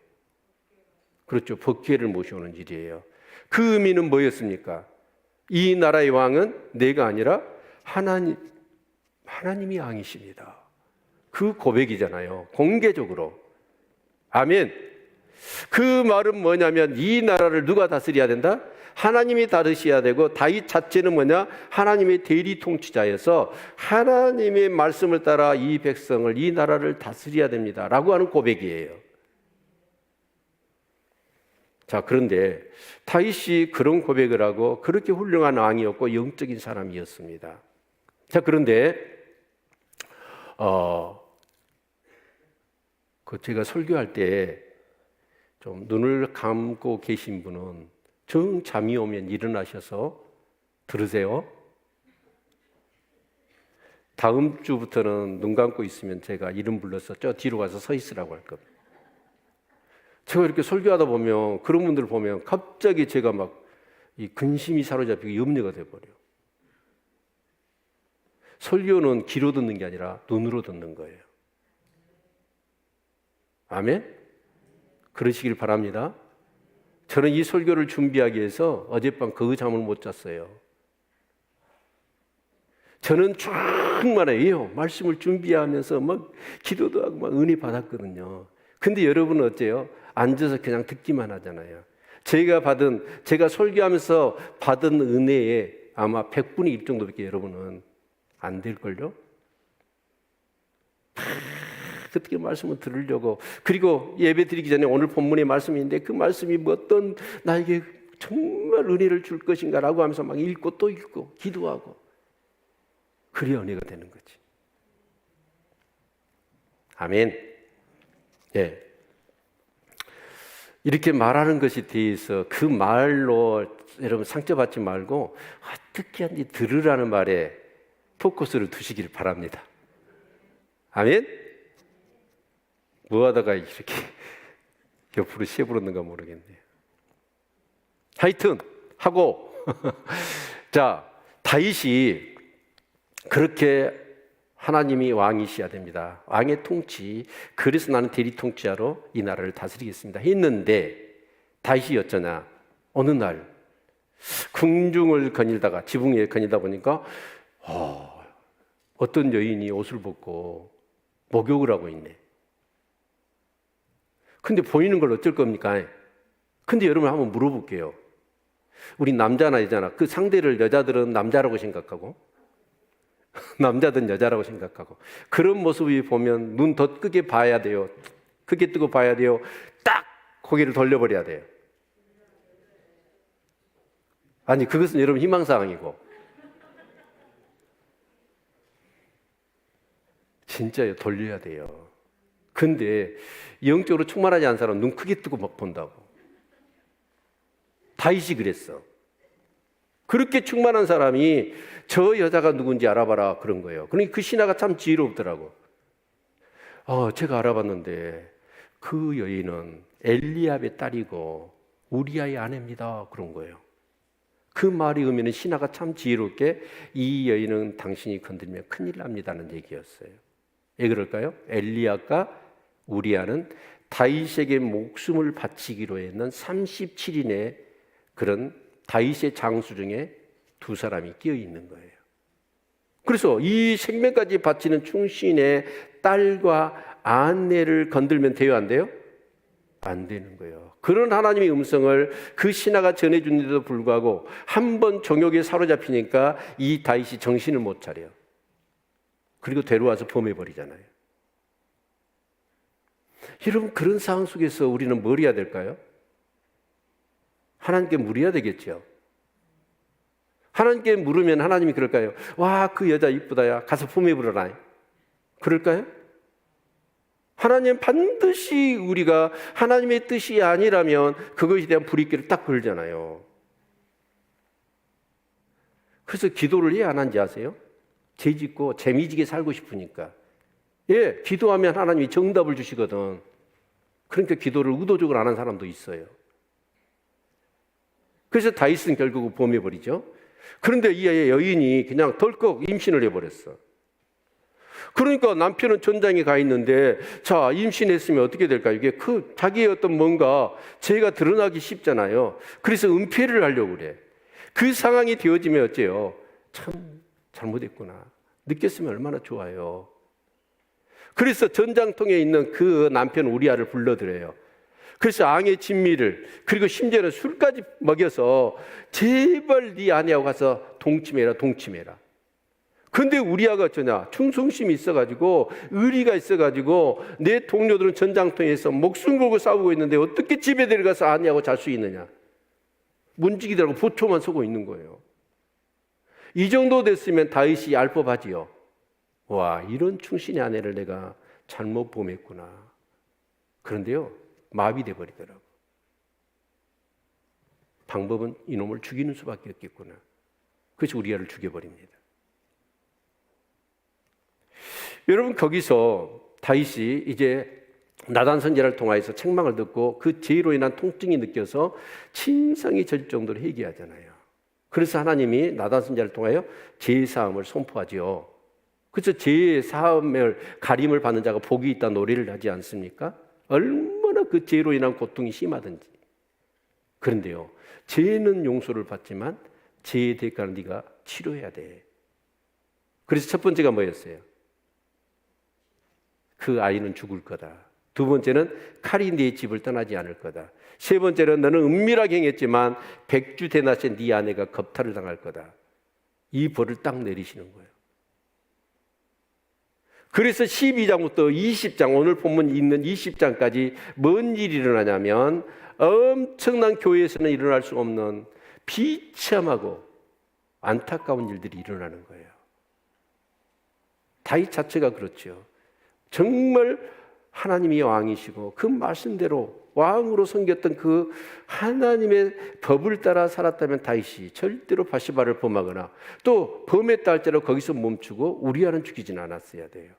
그렇죠. 법궤를 모셔오는 일이에요. 그 의미는 뭐였습니까? 이 나라의 왕은 내가 아니라 하나님이 왕이십니다. 그 고백이잖아요. 공개적으로. 아멘. 그 말은 뭐냐면 이 나라를 누가 다스려야 된다? 하나님이 다스려야 되고, 다윗 자체는 뭐냐? 하나님의 대리 통치자여서 하나님의 말씀을 따라 이 백성을, 이 나라를 다스려야 됩니다 라고 하는 고백이에요. 그런데 다윗이 그런 고백을 하고 그렇게 훌륭한 왕이었고 영적인 사람이었습니다. 그런데 제가 설교할 때 좀 눈을 감고 계신 분은 정 잠이 오면 일어나셔서 들으세요. 다음 주부터는 눈 감고 있으면 제가 이름 불러서 저 뒤로 가서 서 있으라고 할 겁니다. 제가 이렇게 설교하다 보면 그런 분들 보면 갑자기 제가 막 이 근심이 사로잡히고 염려가 돼버려요. 설교는 귀로 듣는 게 아니라 눈으로 듣는 거예요. 아멘? 그러시길 바랍니다. 저는 이 설교를 준비하기 위해서 어젯밤 그 잠을 못 잤어요. 저는 충만해요. 말씀을 준비하면서 막 기도도 하고 막 은혜 받았거든요. 근데 여러분은 어때요? 앉아서 그냥 듣기만 하잖아요. 제가 설교하면서 받은 은혜에 아마 100분의 1 정도밖에 여러분은 안 될걸요? 어떻게 말씀을 들으려고. 그리고 예배 드리기 전에 오늘 본문의 말씀이 있는데 그 말씀이 뭐 어떤 나에게 정말 은혜를 줄 것인가라고 하면서 막 읽고 또 읽고 기도하고. 그래야 은혜가 되는 거지. 아멘. 예. 이렇게 말하는 것에 대해서 그 말로 여러분 상처받지 말고 어떻게 하는지 들으라는 말에 포커스를 두시길 바랍니다. 아멘? 뭐 하다가 이렇게 옆으로 시해버렸는가 모르겠네요. 하여튼 하고 자, 다윗이 그렇게 하나님이 왕이셔야 됩니다. 왕의 통치. 그래서 나는 대리 통치자로 이 나라를 다스리겠습니다. 했는데 다윗이 어쩌냐? 어느 날 궁중을 거닐다가 지붕 위에 거닐다 보니까 어떤 여인이 옷을 벗고 목욕을 하고 있네. 근데 보이는 걸 어쩔 겁니까? 근데 여러분 한번 물어볼게요. 우리 남자나 여자나 그 상대를 여자들은 남자라고 생각하고 남자든 여자라고 생각하고 그런 모습이 보면 눈 더 크게 봐야 돼요. 크게 뜨고 봐야 돼요. 딱 고개를 돌려버려야 돼요. 아니 그것은 여러분 희망사항이고 진짜요. 돌려야 돼요. 근데 영적으로 충만하지 않은 사람은 눈 크게 뜨고 막 본다고. 다윗이 그랬어. 그렇게 충만한 사람이 저 여자가 누군지 알아봐라 그런 거예요. 그러니까 그 신하가 참 지혜롭더라고. 제가 알아봤는데 그 여인은 엘리압의 딸이고 우리아의 아내입니다. 그런 거예요. 그 말이 의미는 신하가 참 지혜롭게 이 여인은 당신이 건들면 큰일 납니다는 얘기였어요. 왜 그럴까요? 엘리압과 우리아는 다윗에게 목숨을 바치기로 했는 37인의 그런 다윗의 장수 중에 두 사람이 끼어 있는 거예요. 그래서 이 생명까지 바치는 충신의 딸과 아내를 건들면 돼요, 안 돼요? 안 되는 거예요. 그런 하나님의 음성을 그 신하가 전해주는데도 불구하고 한 번 정욕에 사로잡히니까 이 다윗이 정신을 못 차려요. 그리고 데려와서 범해버리잖아요. 여러분 그런 상황 속에서 우리는 뭘 해야 될까요? 하나님께 물어야 되겠죠. 하나님께 물으면 하나님이 그럴까요? 와, 그 여자 이쁘다, 야 가서 품해버려라. 그럴까요? 하나님 반드시 우리가 하나님의 뜻이 아니라면 그것에 대한 불이익을 딱 걸잖아요. 그래서 기도를 왜 안 하는지 아세요? 죄짓고 재미지게 살고 싶으니까. 예, 기도하면 하나님이 정답을 주시거든. 그러니까 기도를 의도적으로 안 하는 사람도 있어요. 그래서 다윗은 결국 범해버리죠. 그런데 이 여인이 그냥 덜컥 임신을 해버렸어. 그러니까 남편은 전장에 가 있는데 자, 임신했으면 어떻게 될까요? 이게 자기의 어떤 뭔가 죄가 드러나기 쉽잖아요. 그래서 은폐를 하려고 그래. 그 상황이 되어지면 어째요? 참 잘못했구나. 느꼈으면 얼마나 좋아요. 그래서 전장통에 있는 그 남편 우리아를 불러들여요. 그래서 앙의 진미를 그리고 심지어는 술까지 먹여서 제발 네 아내하고 가서 동침해라. 근데 우리아가 어쩌냐? 충성심이 있어가지고 의리가 있어가지고 내 동료들은 전장통에서 목숨 걸고 싸우고 있는데 어떻게 집에 데려가서 아내하고 잘 수 있느냐? 문지기들하고 보초만 서고 있는 거예요. 이 정도 됐으면 다윗이 알 법하지요. 와, 이런 충신의 아내를 내가 잘못 범했구나. 그런데요, 마비돼 버리더라고. 방법은 이놈을 죽이는 수밖에 없겠구나. 그래서 우리아를 죽여버립니다. 여러분, 거기서 다윗이 이제 나단 선지자를 통하여서 책망을 듣고 그 죄로 인한 통증이 느껴서 침상이 절 정도로 회개하잖아요. 그래서 하나님이 나단 선지자를 통하여 죄 사함을 선포하지요. 그래서 죄 사함을 가림을 받는 자가 복이 있다 노래를 하지 않습니까? 얼마나 그 죄로 인한 고통이 심하든지. 그런데요, 죄는 용서를 받지만 죄의 대가는 네가 치료해야 돼. 그래서 첫 번째가 뭐였어요? 그 아이는 죽을 거다. 두 번째는 칼이 네 집을 떠나지 않을 거다. 세 번째는 너는 은밀하게 행했지만 백주 대낮에 네 아내가 겁탈을 당할 거다. 이 벌을 딱 내리시는 거예요. 그래서 12장부터 20장, 오늘 본문 있는 20장까지 뭔 일이 일어나냐면 엄청난 교회에서는 일어날 수 없는 비참하고 안타까운 일들이 일어나는 거예요. 다윗 자체가 그렇죠. 정말 하나님이 왕이시고 그 말씀대로 왕으로 섬겼던 그 하나님의 법을 따라 살았다면 다윗이 절대로 바시바를 범하거나 또 범했다 할지라도 거기서 멈추고 우리아는 죽이진 않았어야 돼요.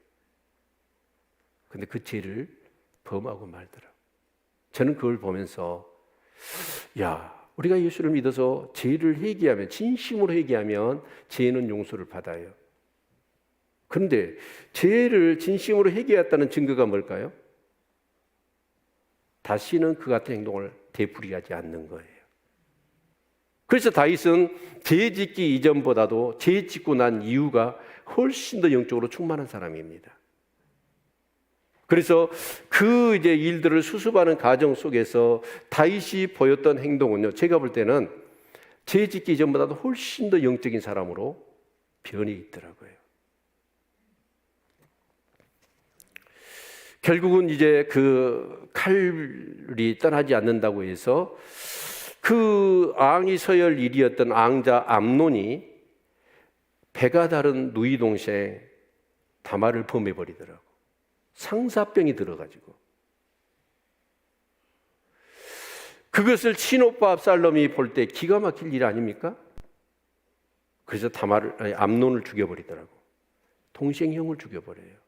근데 그 죄를 범하고 말더라. 저는 그걸 보면서 야, 우리가 예수를 믿어서 죄를 회개하면, 진심으로 회개하면 죄는 용서를 받아요. 그런데 죄를 진심으로 회개했다는 증거가 뭘까요? 다시는 그 같은 행동을 되풀이하지 않는 거예요. 그래서 다윗은 죄 짓기 이전보다도 죄 짓고 난 이후가 훨씬 더 영적으로 충만한 사람입니다. 그래서 그 이제 일들을 수습하는 과정 속에서 다윗이 보였던 행동은요, 제가 볼 때는 죄 짓기 이전보다도 훨씬 더 영적인 사람으로 변해 있더라고요. 결국은 이제 그 칼이 떠나지 않는다고 해서 그 앙이 서열 1위였던 앙자 암논이 배가 다른 누이 동생 다말을 범해버리더라고. 상사병이 들어가지고. 그것을 친오빠 압살롬이 볼 때 기가 막힐 일 아닙니까? 그래서 암논을 죽여버리더라고. 동생 형을 죽여버려요.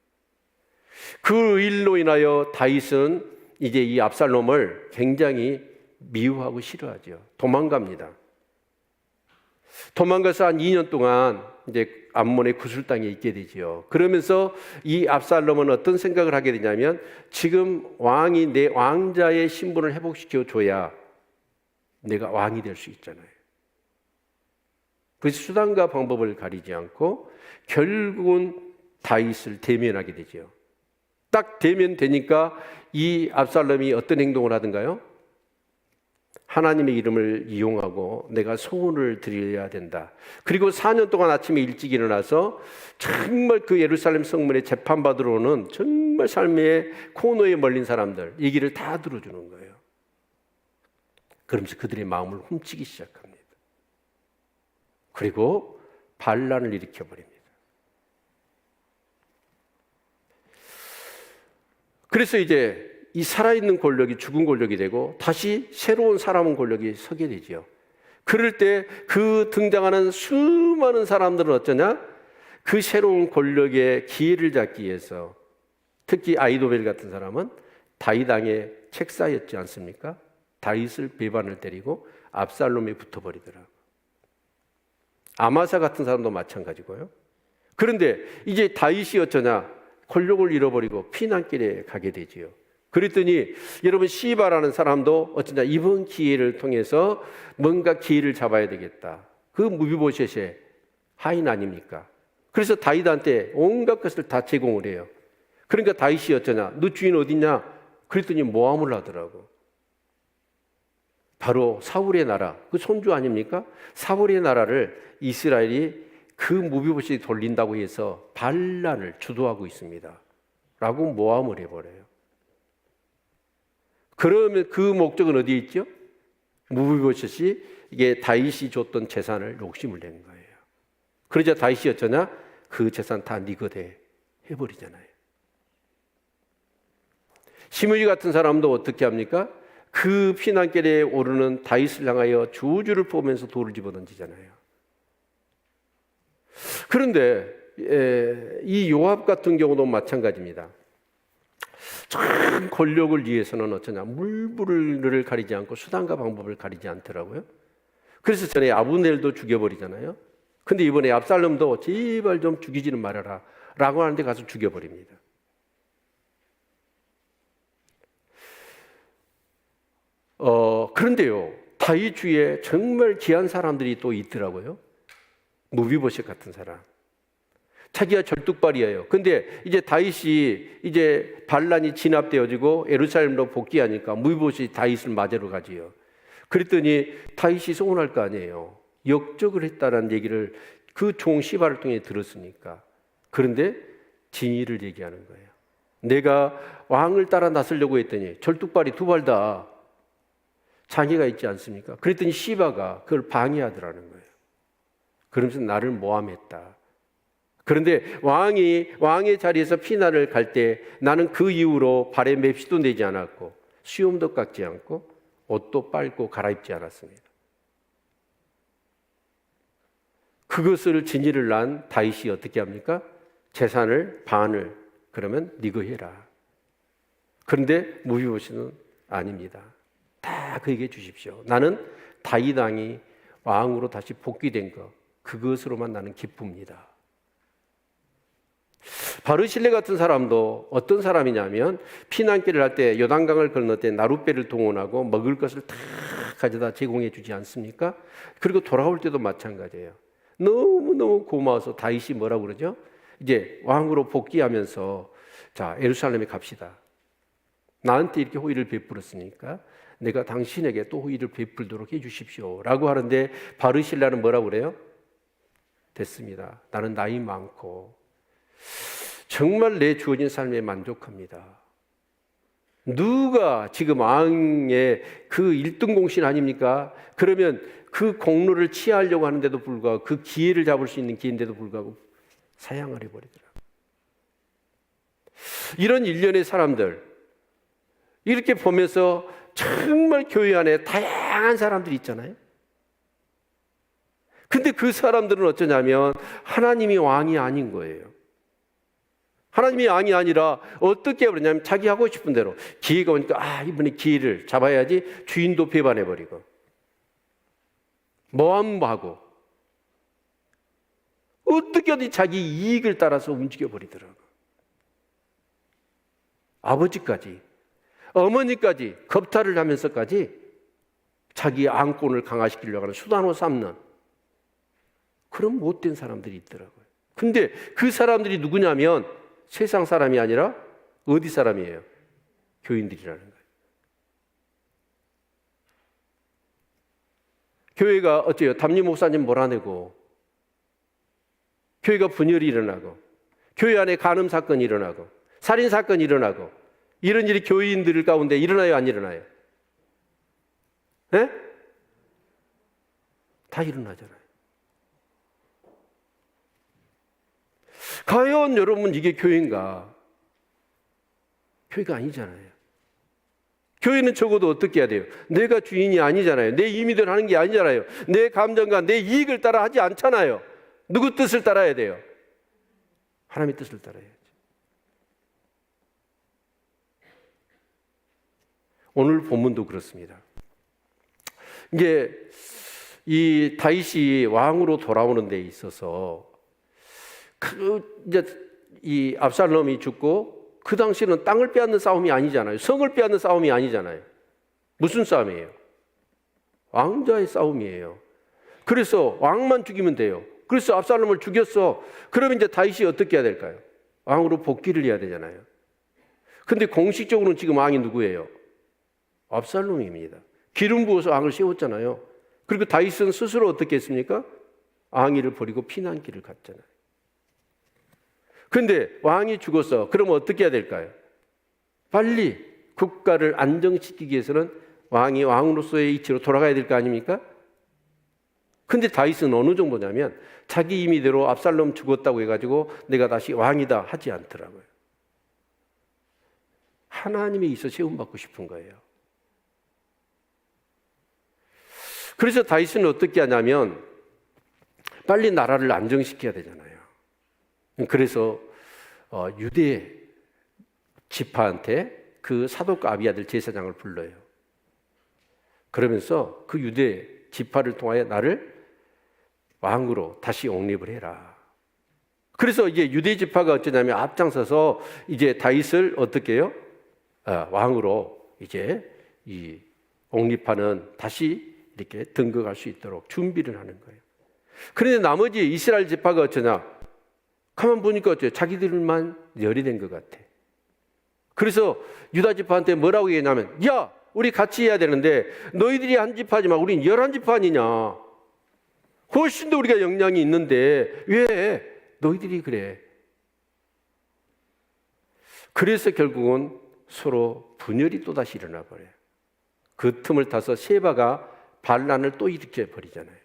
그 일로 인하여 다윗은 이제 이 압살롬을 굉장히 미워하고 싫어하죠. 도망갑니다. 도망가서 한 2년 동안 이제 암몬의 구슬 땅에 있게 되죠. 그러면서 이 압살롬은 어떤 생각을 하게 되냐면 지금 왕이 내 왕자의 신분을 회복시켜 줘야 내가 왕이 될 수 있잖아요. 그래서 수단과 방법을 가리지 않고 결국은 다윗을 대면하게 되죠. 딱 대면되니까 이 압살롬이 어떤 행동을 하던가요? 하나님의 이름을 이용하고 내가 소원을 드려야 된다. 그리고 4년 동안 아침에 일찍 일어나서 정말 그 예루살렘 성문에 재판받으러 오는 정말 삶의 코너에 몰린 사람들 얘기를 다 들어주는 거예요. 그러면서 그들의 마음을 훔치기 시작합니다. 그리고 반란을 일으켜버립니다. 그래서 이제 이 살아있는 권력이 죽은 권력이 되고 다시 새로운 살아온 권력이 서게 되죠. 그럴 때 그 등장하는 수많은 사람들은 어쩌냐? 그 새로운 권력의 기회를 잡기 위해서 특히 아이도벨 같은 사람은 다윗 왕의 책사였지 않습니까? 다윗을 배반을 때리고 압살롬에 붙어버리더라고요. 아마사 같은 사람도 마찬가지고요. 그런데 이제 다윗이 어쩌냐? 권력을 잃어버리고 피난길에 가게 되지요. 그랬더니 여러분 시바라는 사람도 어쩌냐 이번 기회를 통해서 뭔가 기회를 잡아야 되겠다. 그 무비보셋의 하인 아닙니까? 그래서 다윗한테 온갖 것을 다 제공을 해요. 그러니까 다윗이 어쩌냐 너 주인 어디냐? 그랬더니 모함을 하더라고. 바로 사울의 나라 그 손주 아닙니까? 사울의 나라를 이스라엘이 그 무비보셋이 돌린다고 해서 반란을 주도하고 있습니다 라고 모함을 해버려요. 그러면 그 목적은 어디에 있죠? 무비보셋이 이게 다윗이 줬던 재산을 욕심을 낸 거예요. 그러자 다윗이 어쩌냐? 그 재산 다 네 거 돼. 해버리잖아요. 시므이 같은 사람도 어떻게 합니까? 그 피난길에 오르는 다윗을 향하여 저주를 보면서 돌을 집어던지잖아요. 그런데 이 요압 같은 경우도 마찬가지입니다. 전 권력을 위해서는 어쩌냐, 물불을 가리지 않고 수단과 방법을 가리지 않더라고요. 그래서 전에 아브넬도 죽여버리잖아요. 근데 이번에 압살롬도 제발 좀 죽이지는 말아라 라고 하는데 가서 죽여버립니다. 그런데요, 다윗 주위에 정말 귀한 사람들이 또 있더라고요. 무비보셋 같은 사람. 자기가 절뚝발이에요. 근데 이제 다윗이 이제 반란이 진압되어지고 예루살렘으로 복귀하니까 무비보셋이 다윗을 맞으러 가지요. 그랬더니 다윗이 서운할 거 아니에요. 역적을 했다는 얘기를 그 종 시바를 통해 들었으니까. 그런데 진위를 얘기하는 거예요. 내가 왕을 따라 나서려고 했더니 절뚝발이 두 발 다 장애가 있지 않습니까? 그랬더니 시바가 그걸 방해하더라는 거예요. 그러면서 나를 모함했다. 그런데 왕의 자리에서 피난을 갈 때 나는 그 이후로 발에 맵시도 내지 않았고 수염도 깎지 않고 옷도 빨고 갈아입지 않았습니다. 그것을 진위를 난 다윗이 어떻게 합니까? 재산을 반을 그러면 네가 해라. 그런데 무비보셋은 아닙니다. 다 그에게 주십시오. 나는 다윗 왕이 왕으로 다시 복귀된 것, 그것으로만 나는 기쁩니다. 바르실레 같은 사람도 어떤 사람이냐면 피난길을 할 때 요단강을 건널 때 나룻배를 동원하고 먹을 것을 다 가져다 제공해 주지 않습니까? 그리고 돌아올 때도 마찬가지예요. 너무너무 고마워서 다윗이 뭐라고 그러죠? 이제 왕으로 복귀하면서 자, 예루살렘에 갑시다. 나한테 이렇게 호의를 베풀었으니까 내가 당신에게 또 호의를 베풀도록 해 주십시오 라고 하는데 바르실레는 뭐라고 그래요? 됐습니다. 나는 나이 많고 정말 내 주어진 삶에 만족합니다. 누가 지금 왕의 그 1등 공신 아닙니까? 그러면 그 공로를 취하려고 하는데도 불구하고 그 기회를 잡을 수 있는 기회인데도 불구하고 사양을 해버리더라고요. 이런 일련의 사람들 이렇게 보면서 정말 교회 안에 다양한 사람들이 있잖아요. 근데 그 사람들은 어쩌냐면 하나님이 왕이 아닌 거예요. 하나님이 왕이 아니라 어떻게 해버리냐면 자기 하고 싶은 대로 기회가 오니까 이번에 기회를 잡아야지 주인도 배반해버리고 모함하고 어떻게 하든지 자기 이익을 따라서 움직여버리더라고. 아버지까지 어머니까지 겁탈을 하면서까지 자기 안권을 강화시키려고 하는 수단으로 삼는 그런 못된 사람들이 있더라고요. 근데 그 사람들이 누구냐면 세상 사람이 아니라 어디 사람이에요? 교인들이라는 거예요. 교회가 어때요? 담임 목사님 몰아내고 교회가 분열이 일어나고 교회 안에 간음 사건이 일어나고 살인 사건이 일어나고 이런 일이 교인들 가운데 일어나요? 안 일어나요? 네? 다 일어나잖아요. 과연 여러분 이게 교회인가? 교회가 아니잖아요. 교회는 적어도 어떻게 해야 돼요? 내가 주인이 아니잖아요. 내 임의대로 하는 게 아니잖아요. 내 감정과 내 이익을 따라 하지 않잖아요. 누구 뜻을 따라야 돼요? 하나님의 뜻을 따라야죠. 오늘 본문도 그렇습니다. 이게 이 다윗이 왕으로 돌아오는 데 있어서 이제 이 압살롬이 죽고 그 당시는 땅을 빼앗는 싸움이 아니잖아요. 성을 빼앗는 싸움이 아니잖아요. 무슨 싸움이에요? 왕자의 싸움이에요. 그래서 왕만 죽이면 돼요. 그래서 압살롬을 죽였어. 그러면 이제 다윗이 어떻게 해야 될까요? 왕으로 복귀를 해야 되잖아요. 근데 공식적으로는 지금 왕이 누구예요? 압살롬입니다. 기름 부어서 왕을 세웠잖아요. 그리고 다윗은 스스로 어떻게 했습니까? 왕위를 버리고 피난길을 갔잖아요. 근데 왕이 죽었어. 그러면 어떻게 해야 될까요? 빨리 국가를 안정시키기 위해서는 왕이 왕으로서의 이치로 돌아가야 될 거 아닙니까? 근데 다윗은 어느 정도냐면 자기 임의대로 압살롬 죽었다고 해가지고 내가 다시 왕이다 하지 않더라고요. 하나님에 있어 세움받고 싶은 거예요. 그래서 다윗은 어떻게 하냐면 빨리 나라를 안정시켜야 되잖아요. 그래서 유대 지파한테 그 사독과 아비아들 제사장을 불러요. 그러면서 그 유대 지파를 통하여 나를 왕으로 다시 옹립을 해라. 그래서 이제 유대 지파가 어쩌냐면 앞장서서 이제 다윗을 어떻게 해요? 왕으로 이제 이 옹립하는 다시 이렇게 등극할 수 있도록 준비를 하는 거예요. 그런데 나머지 이스라엘 지파가 어쩌냐? 가만 보니까 어때요? 자기들만 열이 된 것 같아. 그래서 유다 지파한테 뭐라고 얘기했냐면, 야, 우리 같이 해야 되는데 너희들이 한 지파지만 우린 11지파 아니냐. 훨씬 더 우리가 역량이 있는데 왜 너희들이 그래? 그래서 결국은 서로 분열이 또다시 일어나 버려요. 그 틈을 타서 세바가 반란을 또 일으켜 버리잖아요.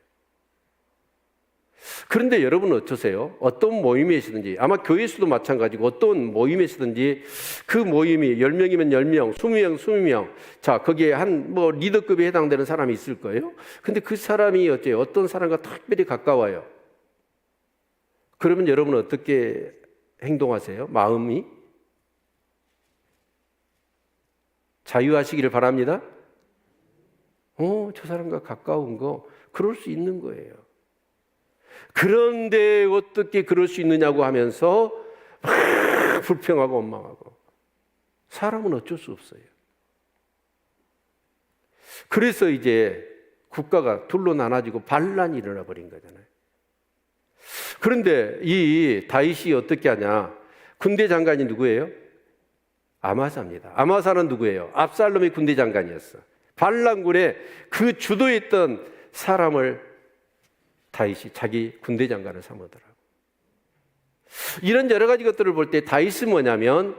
그런데 여러분은 어떠세요? 어떤 모임에서든지, 아마 교회에서도 마찬가지고 어떤 모임에서든지 그 모임이 10명이면 10명, 20명, 20명, 자, 거기에 한 리더급에 해당되는 사람이 있을 거예요. 근데 그 사람이 어때요? 어떤 사람과 특별히 가까워요. 그러면 여러분은 어떻게 행동하세요? 마음이? 자유하시기를 바랍니다. 저 사람과 가까운 거, 그럴 수 있는 거예요. 그런데 어떻게 그럴 수 있느냐고 하면서 막 불평하고 원망하고. 사람은 어쩔 수 없어요. 그래서 이제 국가가 둘로 나눠지고 반란이 일어나 버린 거잖아요. 그런데 이 다윗이 어떻게 하냐? 군대 장관이 누구예요? 아마사입니다. 아마사는 누구예요? 압살롬의 군대 장관이었어. 반란군의 그 주도했던 사람을 다윗이 자기 군대 장관을 삼으더라고. 이런 여러 가지 것들을 볼 때 다윗은 뭐냐면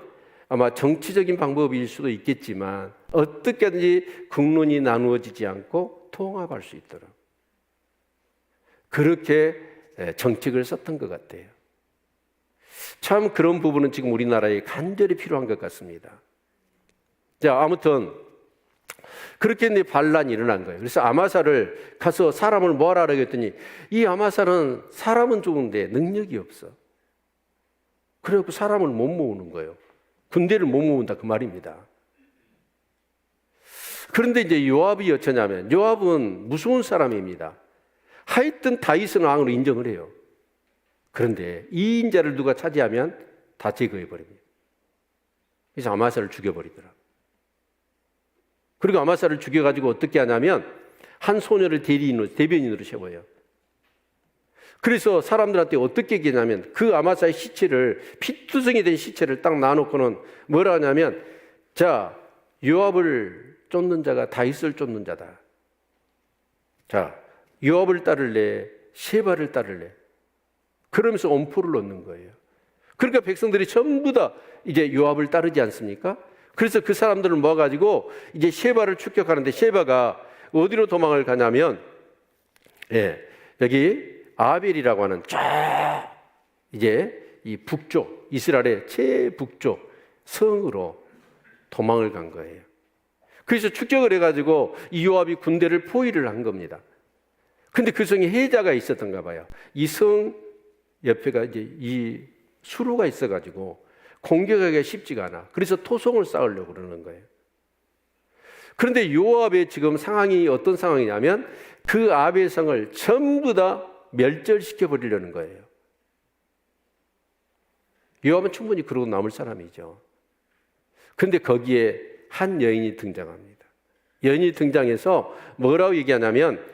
아마 정치적인 방법일 수도 있겠지만 어떻게 하든지 국론이 나누어지지 않고 통합할 수 있도록 그렇게 정책을 썼던 것 같아요. 참 그런 부분은 지금 우리나라에 간절히 필요한 것 같습니다. 자, 아무튼 그렇게 이제 반란이 일어난 거예요. 그래서 아마사를 가서 사람을 모아라 그랬더니 이 아마사는 사람은 좋은데 능력이 없어. 그래갖고 사람을 못 모으는 거예요. 군대를 못 모은다 그 말입니다. 그런데 이제 요압이 어쩌냐면 요압은 무서운 사람입니다. 하여튼 다윗은 왕으로 인정을 해요. 그런데 이 인자를 누가 차지하면 다 제거해 버립니다. 그래서 아마사를 죽여버리더라. 그리고 아마사를 죽여가지고 어떻게 하냐면 한 소녀를 대변인으로 세워요. 그래서 사람들한테 어떻게 얘기하냐면 그 아마사의 시체를, 피투성이 된 시체를 딱 놔놓고는 뭐라 하냐면, 자, 요압을 쫓는 자가 다윗을 쫓는 자다. 자, 요압을 따를래, 셰바를 따를래. 그러면서 엄포를 놓는 거예요. 그러니까 백성들이 전부 다 이제 요압을 따르지 않습니까? 그래서 그 사람들을 모아가지고 이제 셰바를 추격하는데 셰바가 어디로 도망을 가냐면, 여기 아벨이라고 하는 쫙 이제 이 북쪽, 이스라엘의 최북쪽 성으로 도망을 간 거예요. 그래서 추격을 해가지고 이 요압이 군대를 포위를 한 겁니다. 근데 그 성에 해자가 있었던가 봐요. 이 성 옆에가 이제 이 수로가 있어가지고 공격하기가 쉽지가 않아. 그래서 토성을 쌓으려고 그러는 거예요. 그런데 요압의 지금 상황이 어떤 상황이냐면 그 아벨성을 전부 다 멸절시켜 버리려는 거예요. 요압은 충분히 그러고 남을 사람이죠. 그런데 거기에 한 여인이 등장합니다. 여인이 등장해서 뭐라고 얘기하냐면,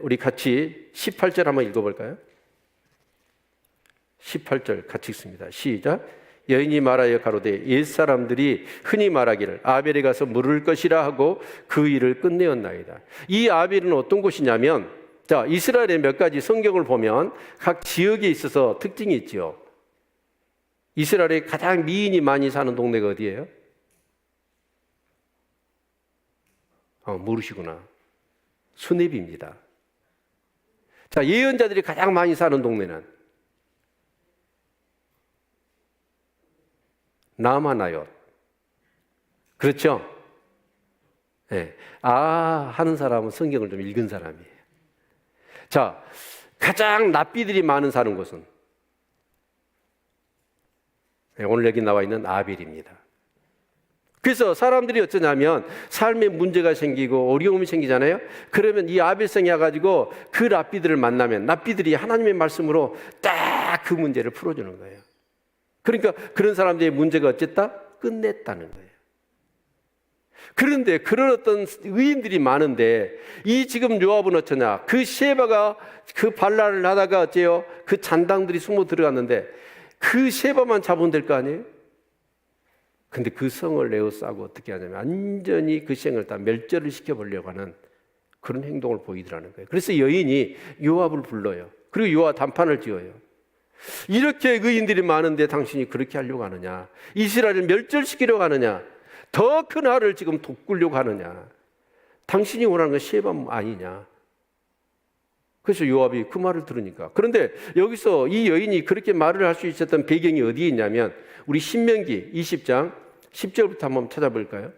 우리 같이 18절 한번 읽어볼까요? 18절 같이 읽습니다. 시작. 여인이 말하여 가로되 옛사람들이 흔히 말하기를 아벨에 가서 물을 것이라 하고 그 일을 끝내었나이다. 이 아벨은 어떤 곳이냐면, 자, 이스라엘의 몇 가지 성경을 보면 각 지역에 있어서 특징이 있죠. 이스라엘의 가장 미인이 많이 사는 동네가 어디예요? 모르시구나. 수렙입니다. 자, 예언자들이 가장 많이 사는 동네는 남하나요. 그렇죠? 네. 하는 사람은 성경을 좀 읽은 사람이에요. 자, 가장 납비들이 많은 사는 곳은 오늘 여기 나와 있는 아벨입니다. 그래서 사람들이 어쩌냐면 삶에 문제가 생기고 어려움이 생기잖아요. 그러면 이 아벨성이 와가지고 그 납비들을 만나면 납비들이 하나님의 말씀으로 딱 그 문제를 풀어주는 거예요. 그러니까 그런 사람들의 문제가 어쨌다? 끝냈다는 거예요. 그런데 그런 어떤 의인들이 많은데 이 지금 요압은 어쩌냐? 그 셰바가 그 반란을 하다가 어째요? 그 잔당들이 숨어 들어갔는데 그 셰바만 잡으면 될 거 아니에요? 근데 그 성을 에워싸고 어떻게 하냐면 완전히 그 성을 다 멸절을 시켜보려고 하는 그런 행동을 보이더라는 거예요. 그래서 여인이 요압을 불러요. 그리고 요압 단판을 지어요. 이렇게 의인들이 많은데 당신이 그렇게 하려고 하느냐? 이스라엘을 멸절시키려고 하느냐? 더 큰 화를 지금 돋구려고 하느냐? 당신이 원하는 건 셰바 아니냐? 그래서 요압이 그 말을 들으니까. 그런데 여기서 이 여인이 그렇게 말을 할 수 있었던 배경이 어디에 있냐면 우리 신명기 20장 10절부터 한번 찾아볼까요?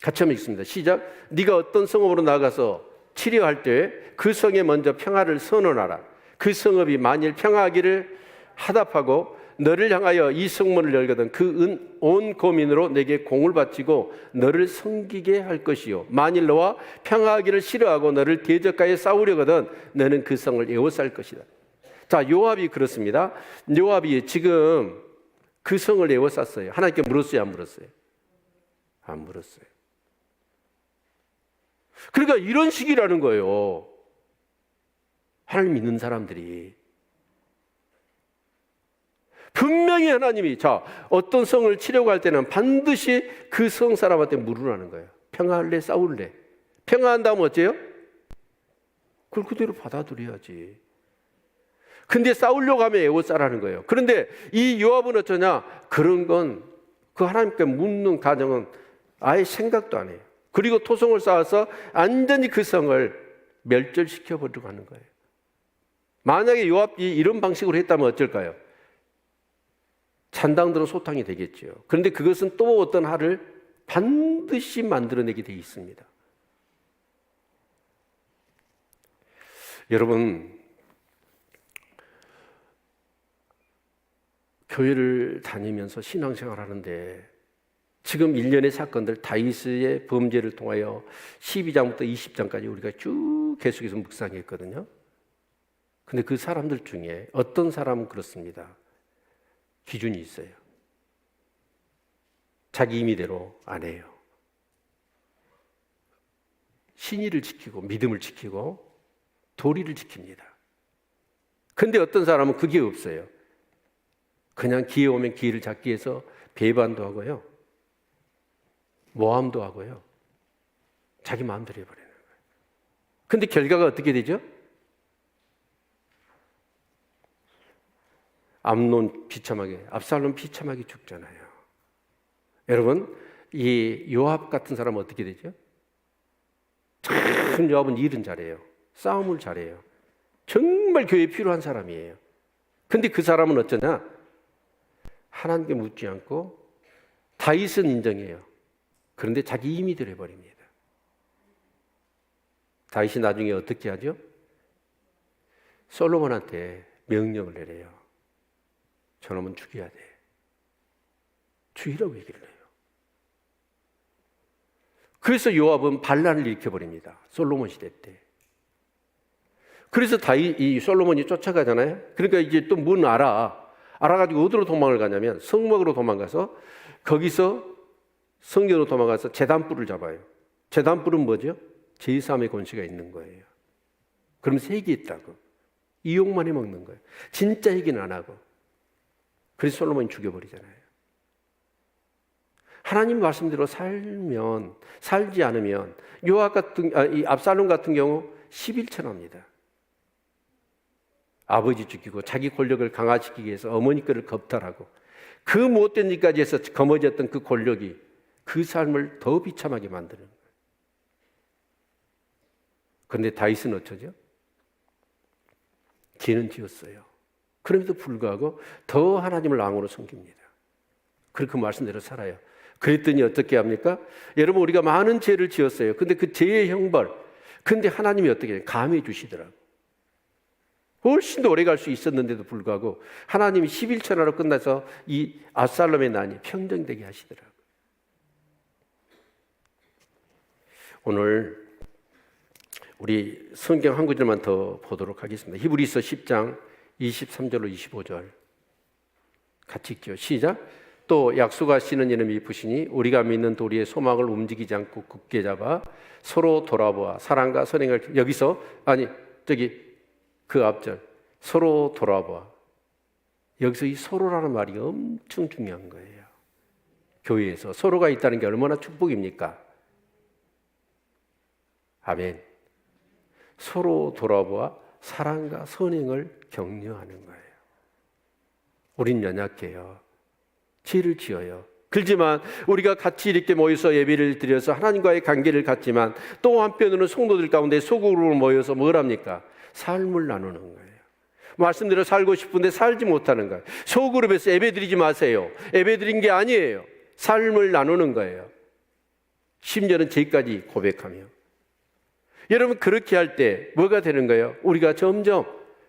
같이 한번 읽습니다. 시작. 네가 어떤 성읍으로 나가서 치료할 때 그 성에 먼저 평화를 선언하라. 그 성읍이 만일 평화하기를 하답하고 너를 향하여 이 성문을 열거든 그 온 고민으로 내게 공을 바치고 너를 섬기게 할 것이요 만일 너와 평화하기를 싫어하고 너를 대적하여 싸우려거든 너는 그 성을 에워쌀 것이다. 자, 요압이 그렇습니다. 요압이 지금 그 성을 에워쌌어요. 하나님께 물었어요, 안 물었어요? 안 물었어요. 그러니까 이런 식이라는 거예요. 하나님 믿는 사람들이 분명히 하나님이 어떤 성을 치려고 할 때는 반드시 그 성 사람한테 물으라는 거예요. 평화할래? 싸울래? 평화한다면 어째요? 그걸 그대로 받아들여야지. 근데 싸우려고 하면 에워싸라는 거예요. 그런데 이 요압은 어쩌냐? 그런 건 그 하나님께 묻는 가정은 아예 생각도 안 해요. 그리고 토성을 쌓아서 완전히 그 성을 멸절시켜 버리려고 하는 거예요. 만약에 요압이 이런 방식으로 했다면 어쩔까요? 잔당들은 소탕이 되겠죠. 그런데 그것은 또 어떤 화를 반드시 만들어내게 되어 있습니다. 여러분, 교회를 다니면서 신앙생활 하는데 지금 일련의 사건들 다윗의 범죄를 통하여 12장부터 20장까지 우리가 쭉 계속해서 묵상했거든요. 근데 그 사람들 중에 어떤 사람은 그렇습니다. 기준이 있어요. 자기 임의대로 안 해요. 신의를 지키고 믿음을 지키고 도리를 지킵니다. 근데 어떤 사람은 그게 없어요. 그냥 기회 오면 기회를 잡기 위해서 배반도 하고요. 모함도 하고요. 자기 마음대로 해버리는 거예요. 근데 결과가 어떻게 되죠? 압살롬 비참하게 죽잖아요. 여러분, 이 요압 같은 사람은 어떻게 되죠? 참 요압은 일은 잘해요. 싸움을 잘해요. 정말 교회에 필요한 사람이에요. 근데 그 사람은 어쩌냐? 하나님께 묻지 않고 다윗은 인정해요. 그런데 자기 임의대로 해버립니다. 다윗이 나중에 어떻게 하죠? 솔로몬한테 명령을 내려요. 저놈은 죽여야 돼. 죽이라고 얘기를 해요. 그래서 요압은 반란을 일으켜버립니다. 솔로몬 시대 때. 그래서 이 솔로몬이 쫓아가잖아요. 그러니까 이제 또 문 알아가지고 어디로 도망을 가냐면 성막으로 도망가서 거기서 성전으로 도망가서 제단불을 잡아요. 제단불은 뭐죠? 제3의 권세가 있는 거예요. 그럼 색이 있다고. 이용만 해먹는 거예요. 진짜 얘기는 안 하고. 그래서 솔로몬이 죽여버리잖아요. 하나님 말씀대로 살지 않으면 요압 이 압살롬 같은 경우 11천합니다. 아버지 죽이고 자기 권력을 강화시키기 위해서 어머니 거를 겁탈하고 그 못된 일까지 해서 거머쥐었던 그 권력이 그 삶을 더 비참하게 만드는 거예요. 그런데 다윗은 어쩌죠? 지는 지었어요. 그럼에도 불구하고 더 하나님을 왕으로 섬깁니다. 그렇게 그 말씀대로 살아요. 그랬더니 어떻게 합니까? 여러분, 우리가 많은 죄를 지었어요. 근데 그 죄의 형벌, 근데 하나님이 어떻게 해요? 감해 주시더라고요. 훨씬 더 오래 갈 수 있었는데도 불구하고 하나님이 11천하로 끝나서 이 압살롬의 난이 평정되게 하시더라고요. 오늘 우리 성경 한 구절만 더 보도록 하겠습니다. 히브리서 10장 23절로 25절 같이 읽죠. 시작. 또 약속하시는 이는 미쁘시니 우리가 믿는 도리의 소망을 움직이지 않고 굳게 잡아 서로 돌아보아 사랑과 선행을, 여기서 그 앞절 서로 돌아보아, 여기서 이 서로라는 말이 엄청 중요한 거예요. 교회에서 서로가 있다는 게 얼마나 축복입니까? 아멘. 서로 돌아보아 사랑과 선행을 격려하는 거예요. 우린 연약해요. 죄를 지어요. 그렇지만 우리가 같이 이렇게 모여서 예배를 드려서 하나님과의 관계를 갖지만 또 한편으로는 성도들 가운데 소그룹으로 모여서 뭘 합니까? 삶을 나누는 거예요. 말씀대로 살고 싶은데 살지 못하는 거예요. 소그룹에서 예배 드리지 마세요. 예배 드린 게 아니에요. 삶을 나누는 거예요. 심지어는 죄까지 고백하며. 여러분, 그렇게 할 때 뭐가 되는 거예요? 우리가 점점,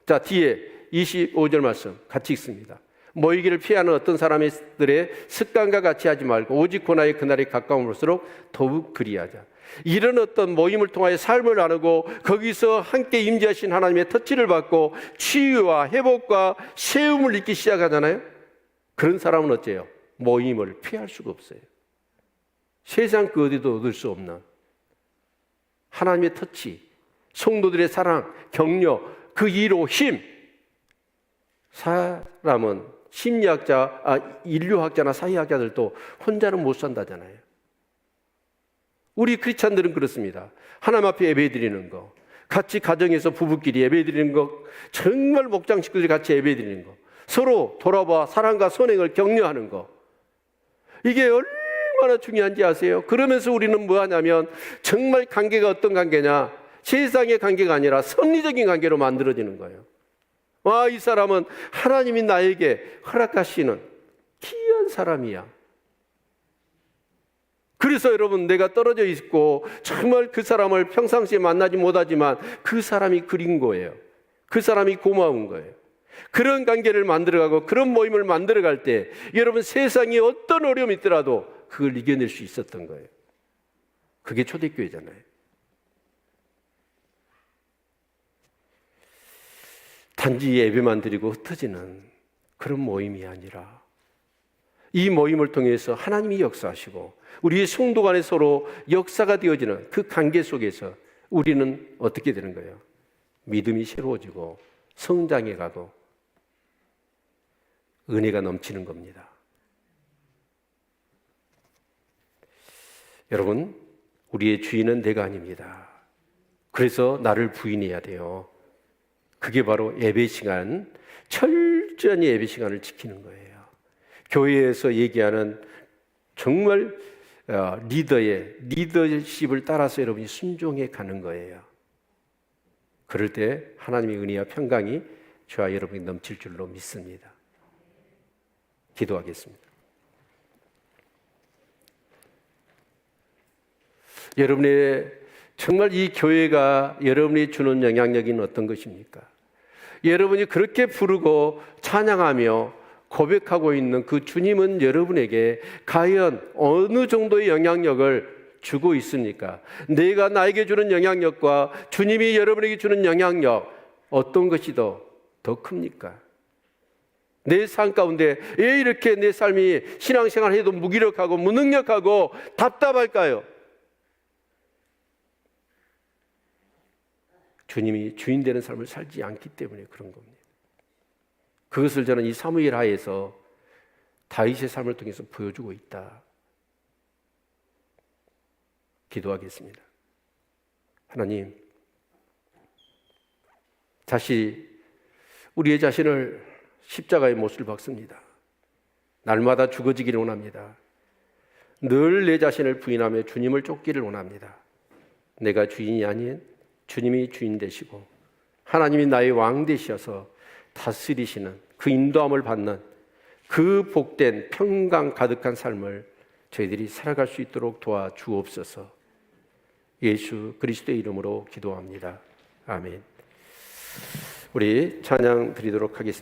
자, 뒤에 25절 말씀 같이 읽습니다. 모이기를 피하는 어떤 사람들의 습관과 같이 하지 말고 오직 고난의 그날이 가까움일수록 더욱 그리하자. 이런 어떤 모임을 통하여 삶을 나누고 거기서 함께 임재하신 하나님의 터치를 받고 치유와 회복과 세움을 잊기 시작하잖아요. 그런 사람은 어째요? 모임을 피할 수가 없어요. 세상 그 어디도 얻을 수 없는 하나님의 터치, 성도들의 사랑, 격려, 그 위로, 힘. 사람은 심리학자, 인류학자나 사회학자들도 혼자는 못 산다잖아요. 우리 크리스찬들은 그렇습니다. 하나님 앞에 예배드리는 거, 같이 가정에서 부부끼리 예배드리는 거, 정말 목장 식구들이 같이 예배드리는 거, 서로 돌아봐 사랑과 선행을 격려하는 거, 이게 얼마나 중요한지 아세요? 그러면서 우리는 뭐 하냐면 정말 관계가 어떤 관계냐? 세상의 관계가 아니라 섭리적인 관계로 만들어지는 거예요. 와, 이 사람은 하나님이 나에게 허락하시는 귀한 사람이야. 그래서 여러분, 내가 떨어져 있고 정말 그 사람을 평상시에 만나지 못하지만 그 사람이 그린 거예요. 그 사람이 고마운 거예요. 그런 관계를 만들어가고 그런 모임을 만들어갈 때 여러분, 세상에 어떤 어려움이 있더라도 그걸 이겨낼 수 있었던 거예요. 그게 초대교회잖아요. 단지 예배만 드리고 흩어지는 그런 모임이 아니라 이 모임을 통해서 하나님이 역사하시고 우리의 성도 간에 서로 역사가 되어지는 그 관계 속에서 우리는 어떻게 되는 거예요? 믿음이 새로워지고 성장해 가고 은혜가 넘치는 겁니다. 여러분, 우리의 주인은 내가 아닙니다. 그래서 나를 부인해야 돼요. 그게 바로 예배 시간, 철저히 예배 시간을 지키는 거예요. 교회에서 얘기하는 정말 리더의 리더십을 따라서 여러분이 순종해 가는 거예요. 그럴 때 하나님의 은혜와 평강이 저와 여러분이 넘칠 줄로 믿습니다. 기도하겠습니다. 여러분의 정말 이 교회가 여러분이 주는 영향력이 어떤 것입니까? 여러분이 그렇게 부르고 찬양하며 고백하고 있는 그 주님은 여러분에게 과연 어느 정도의 영향력을 주고 있습니까? 내가 나에게 주는 영향력과 주님이 여러분에게 주는 영향력, 어떤 것이 더 큽니까? 내 삶 가운데 왜 이렇게 내 삶이 신앙생활 해도 무기력하고 무능력하고 답답할까요? 주님이 주인 되는 삶을 살지 않기 때문에 그런 겁니다. 그것을 저는 이 사무엘 하에서 다윗의 삶을 통해서 보여주고 있다. 기도하겠습니다. 하나님, 다시 우리의 자신을 십자가의 못을 박습니다. 날마다 죽어지기를 원합니다. 늘 내 자신을 부인하며 주님을 쫓기를 원합니다. 내가 주인이 아닌 주님이 주인 되시고 하나님이 나의 왕 되셔서 다스리시는 그 인도함을 받는 그 복된 평강 가득한 삶을 저희들이 살아갈 수 있도록 도와주옵소서. 예수 그리스도의 이름으로 기도합니다. 아멘. 우리 찬양 드리도록 하겠습니다.